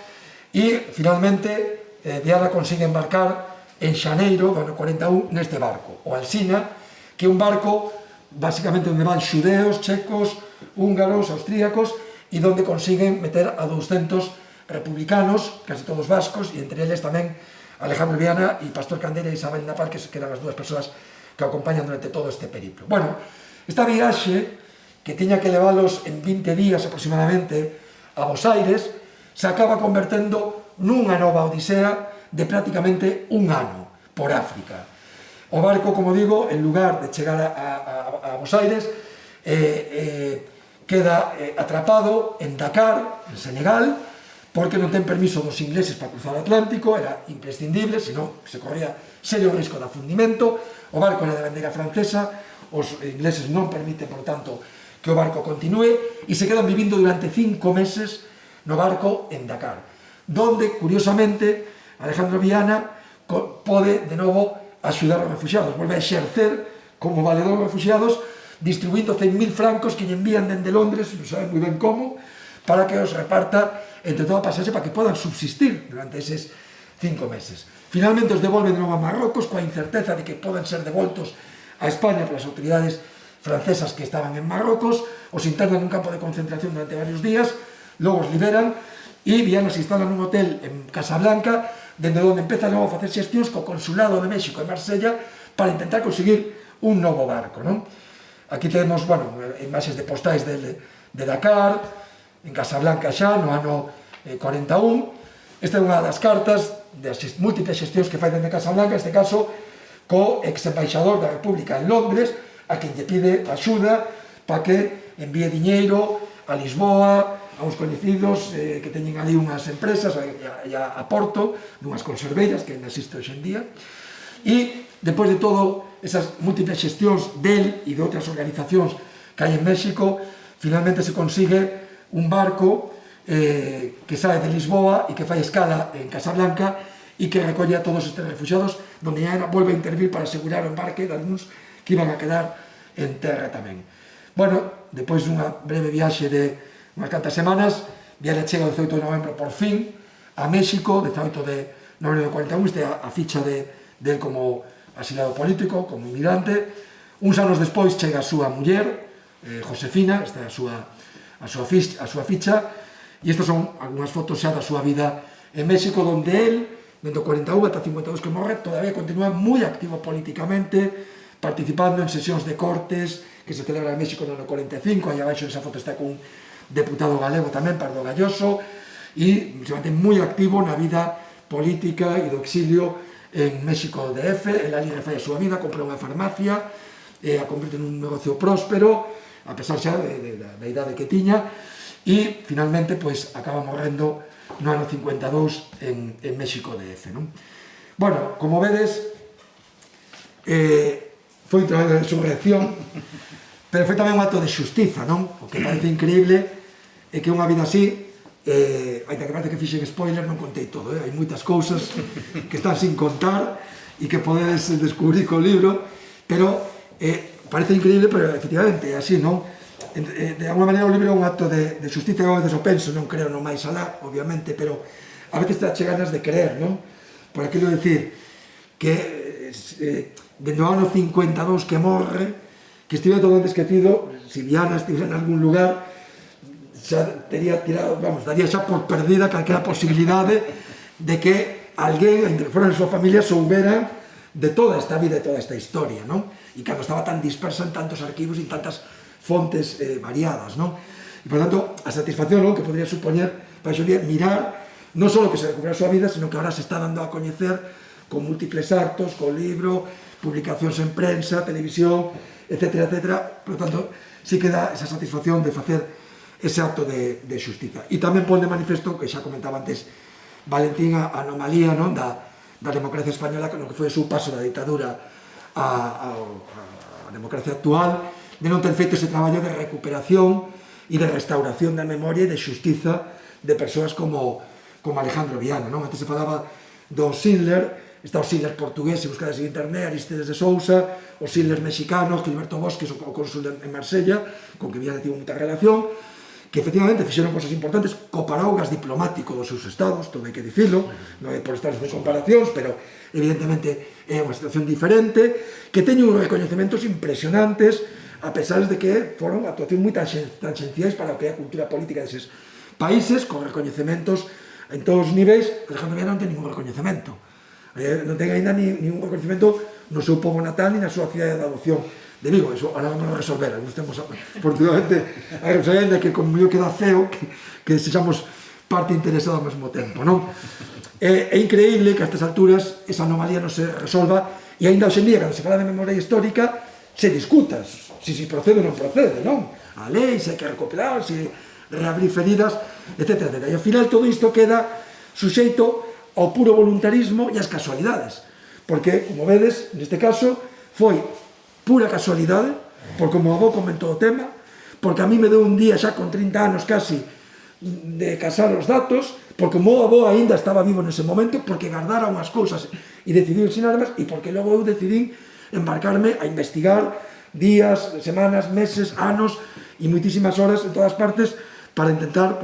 e, finalmente, Viana consigue embarcar en xaneiro do ano 41 neste barco, o Alsina, que é un barco, basicamente, onde van xudeos, checos, húngaros, austríacos, e onde consiguen meter a 200 republicanos, casi todos vascos, e entre eles tamén Alejandro Viana e Pastor Candeira e Isabel Napal, que eran as dúas persoas que acompañan durante todo este periplo. Bueno, esta viaxe, que tiña que leválos en 20 días aproximadamente a Bos Aires, se acaba convertendo nunha nova odisea de prácticamente un ano por África. O barco, como digo, en lugar de chegar a Bos Aires, queda atrapado en Dakar, en Senegal, porque non ten permiso dos ingleses para cruzar o Atlántico, era imprescindible, senón se corría serio risco de afundimento, o barco era de bandeira francesa, os ingleses non permiten, por tanto, que o barco continúe, e se quedan vivindo durante 5 meses no barco en Dakar, donde, curiosamente, Alejandro Viana pode, de novo, axudar aos refugiados, volve a exercer como valedor aos refugiados, distribuindo 100.000 francos que lle envían dende Londres, non saben moi ben como, para que os reparta entre toda a pasaxe para que podan subsistir durante eses 5 meses. Finalmente os devolven de novo a Marrocos coa incerteza de que poden ser devoltos a España polas autoridades francesas que estaban en Marrocos, os internan nun campo de concentración durante varios días, logo os liberan e Viana se instala nun hotel en Casablanca, dende onde empeza logo a facer xestións co Consulado de México en Marsella para intentar conseguir un novo barco, non? Aquí temos, bueno, imaxes de postais de Dakar, en Casablanca xa, no ano 41. Esta é unha das cartas das múltiples xestións que fai dende Casablanca, neste caso, co ex-embaixador da República en Londres, a quen lle pide axuda para que envíe diñeiro a Lisboa, a uns coñecidos que teñen ali unhas empresas, a Porto, dunhas conserveiras que ainda existe hoxe en día. E, depois de todo esas múltiples xestións del e de outras organizacións que hai en México, finalmente se consigue un barco que sae de Lisboa e que fai escala en Casablanca e que recolle a todos estes refugiados, donde Viana volve a intervir para asegurar o embarque de algúns que iban a quedar en terra tamén. Bueno, depois dunha breve viaxe de unhas cantas semanas, Viana chega o 18 de novembro por fin a México, 18 de novembro de 41, este a ficha del como asilado político, como inmigrante. Uns anos despois chega a súa muller, Josefina, esta é a súa ficha, e estas son algunhas fotos xa da súa vida en México, donde él, dentro do 41 ata 52 que morre, todavía continúa moi activo políticamente, participando en sesións de cortes que se celebran en México no ano 45, aí abaixo esa foto está con un deputado galego tamén, Pardo Galloso, e se mantén moi activo na vida política e do exilio en México DF. El ali refai a súa vida, compra unha farmacia, a convirte en un negocio próspero, a pesar xa da idade que tiña, e finalmente acaba morrendo no ano 52 en México DF. Bueno, como vedes, foi un traballo de resurrección, pero foi tamén un acto de xustiza, non? O que parece increíble é que unha vida así, ainda que parece que fixen spoiler, non contei todo, hai moitas cousas que están sin contar e que podedes descubrir co libro, pero parece increíble, pero efectivamente é así, non? De alguma maneira o libro é un acto de xustiza, a veces o penso, non creo no máis alá, obviamente, pero a veces te che ganas de creer, non? Por aquilo de decir que dende o ano 52 que morre, que estive todo esquecido, se Viana estive en algún lugar, xa tería tirado, vamos, daría xa por perdida calquera posibilidade de que alguén, entre fora da súa familia, souberan de toda esta vida e toda esta historia, non? E cando estaba tan dispersa en tantos arquivos e en tantas fontes variadas, non? E, por tanto, a satisfacción que podría supoñer para xo día mirar non só que se recupera a súa vida, sino que ahora se está dando a coñecer con múltiples actos, con libro, publicacións en prensa, televisión, etcétera, etcétera. Por tanto, sí que dá esa satisfacción de facer ese acto de xustiza. E tamén pon de manifesto, que xa comentaba antes Valentín, a anomalía da democracia española, no que foi o seu paso da ditadura a democracia actual, de non ter feito ese traballo de recuperación e de restauración da memoria e de xustiza de persoas como Alejandro Viana. Antes se falaba do Schindler, está o Schindler portugués, se buscades en internet, Aristides de Sousa, o Schindler mexicano, Gilberto Bosques, o cónsul en Marsella, con que Viana tivo moita relación, que efectivamente fixeron cosas importantes co paraugas diplomático dos seus estados, todo hai que dicilo, non é por estar de comparacións, pero evidentemente é unha situación diferente, que teñen uns recoñecementos impresionantes, a pesar de que foron actuacións moi tan esenciais para o que é a cultura política deses países, con recoñecementos en todos os niveis. Alejandro Viana non ten ningún recoñecemento, non ten ainda ningún recoñecemento no seu pobo natal ni na súa cidade de adopción de Vigo. Eso ahora vamos a resolver, algúns temos afortunadamente a resolver, ainda que como yo queda feo que sexamos parte interesada ao mesmo tempo, non? É increíble que a estas alturas esa anomalía non se resolva, e ainda hoxe en día, cando se fala de memoria histórica, se discuta si procede ou non procede, non? A lei, se hai que recuperar, se reabrir feridas, etc. E ao final todo isto queda suxeito ao puro voluntarismo e ás casualidades, porque, como vedes, neste caso, foi pura casualidade, por como o avó comentou o tema, porque a mí me deu un día xa con 30 anos casi de casar os datos, porque o meu avó aínda estaba vivo nese momento, porque guardara unhas cousas e decidiu ensinarme, e porque logo eu decidín embarcarme a investigar días, semanas, meses, anos e moitísimas horas en todas partes para intentar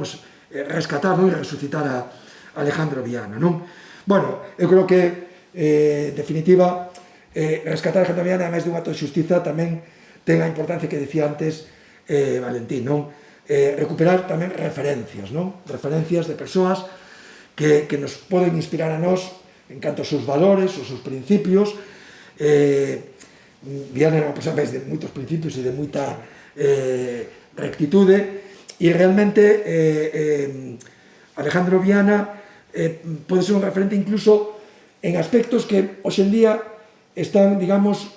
rescatar e resucitar a Alejandro Viana, non? Bueno, eu creo que, en definitiva, rescatar a Alejandro Viana, ademais de un acto de xustiza, tamén ten a importancia que decía antes Valentín, non? Recuperar tamén referencias, non? Referencias de persoas que nos poden inspirar a nós en canto aos seus valores, aos seus principios. Viana era unha persoa de moitos principios e de moita rectitude, e realmente Alejandro Viana pode ser un referente incluso en aspectos que hoxe en día están, digamos,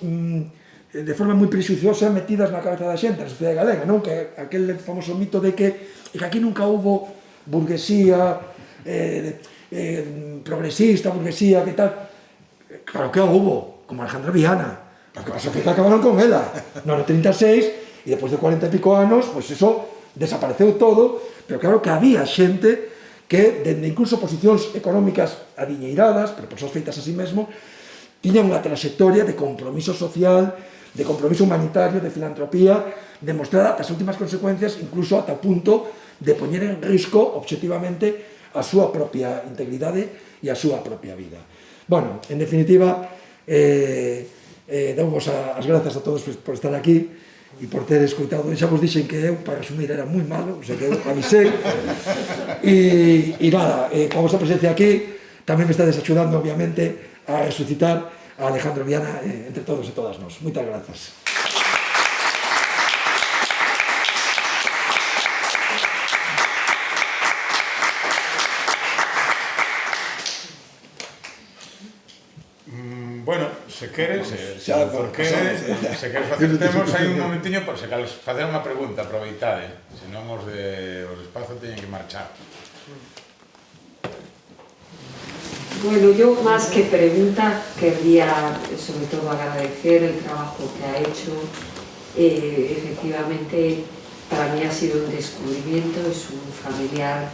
de forma moi prexuiciosa metidas na cabeza da xente, na sociedade galega, non? Que aquel famoso mito de que aquí nunca hubo burguesía progresista, burguesía, que tal. Claro que hubo, como Alejandro Viana. O que pasou que acabaron con ela no ano 36, e depois de 40 e pico anos, pois eso desapareceu todo, pero claro que había xente que, dende incluso posicións económicas adiñeiradas, pero persoas feitas a sí mesmo, tiñan unha trayectoria de compromiso social, de compromiso humanitario, de filantropía, demostrada as últimas consecuencias, incluso ata o punto de poñer en risco, objetivamente, a súa propia integridade e a súa propia vida. Bueno, en definitiva, damos as grazas a todos por estar aquí e por ter escoitado. Xa vos dixen que eu, para resumir, era moi malo, o sea que eu avisei. E nada, con a vosa presencia aquí, tamén me estades axudando, obviamente, a resucitar a Alejandro Viana entre todos e todas nós. Moitas grazas. Bueno, se queres, porque se queres facer, temos aí un momentiño por se cales facer unha pregunta, aproveitade, senón os espazos teñen que marchar. Bueno, yo más que pregunta querría sobre todo agradecer el trabajo que ha hecho. Efectivamente, para mí ha sido un descubrimiento, es un familiar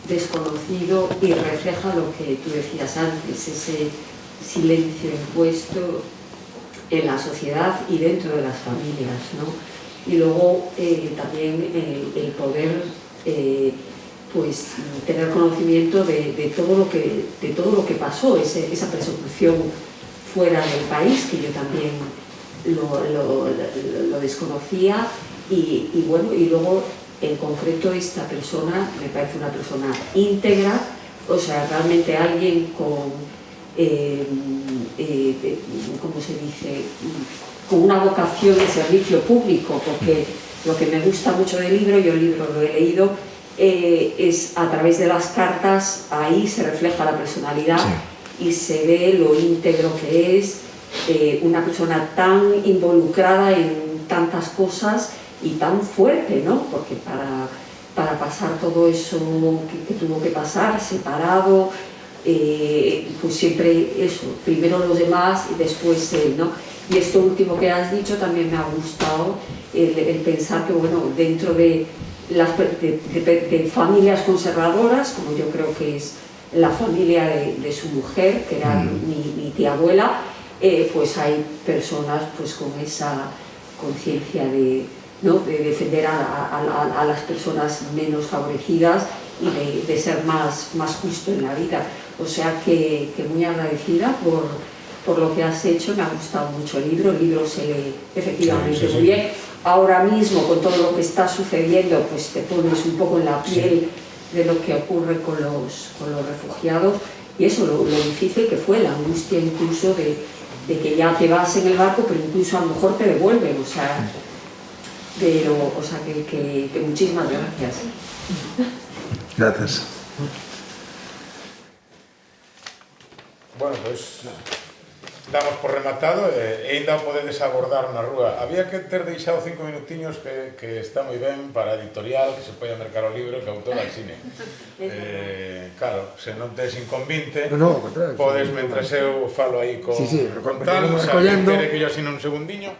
desconocido y refleja lo que tú decías antes, ese silencio impuesto en la sociedad y dentro de las familias, ¿no? Y luego también el poder pues tener conocimiento de todo lo que pasó, esa persecución fuera del país, que yo también lo desconocía, y bueno, y luego en concreto esta persona me parece una persona íntegra, o sea, realmente alguien con ¿cómo se dice? Con una vocación de servicio público, porque lo que me gusta mucho del libro, yo el libro lo he leído, es a través de las cartas, ahí se refleja la personalidad, sí, y se ve lo íntegro que es, una persona tan involucrada en tantas cosas y tan fuerte, ¿no? Porque para pasar todo eso que tuvo que pasar, separado, pues siempre eso, primero los demás y después él, ¿no? Y esto último que has dicho también me ha gustado, el pensar que, bueno, dentro de familias conservadoras, como yo creo que es la familia de su mujer, que era mi tía abuela, pues hay personas pues con esa conciencia de, ¿no?, de defender a las personas menos favorecidas y de ser más justo en la vida. O sea que muy agradecida por lo que has hecho, me ha gustado mucho el libro se lee efectivamente muy bien. Ahora mismo, con todo lo que está sucediendo, pues te pones un poco en la piel de lo que ocurre con los refugiados, y eso, lo difícil que fue, la angustia incluso de que ya te vas en el barco, pero incluso a lo mejor te devuelven, o sea, que muchísimas gracias. Gracias. Bueno, pues damos por rematado e ainda o podedes abordar na rúa. Había que ter deixado 5 minutiños que está moi ben para a editorial, que se poida mercar o libro, que autor al cine. Claro, se non tes inconvinte, No, ao contrario. podes, mentre eu falo aí con Sí, tal, vamos se alguén recollendo. quere que yo asine un segundiño,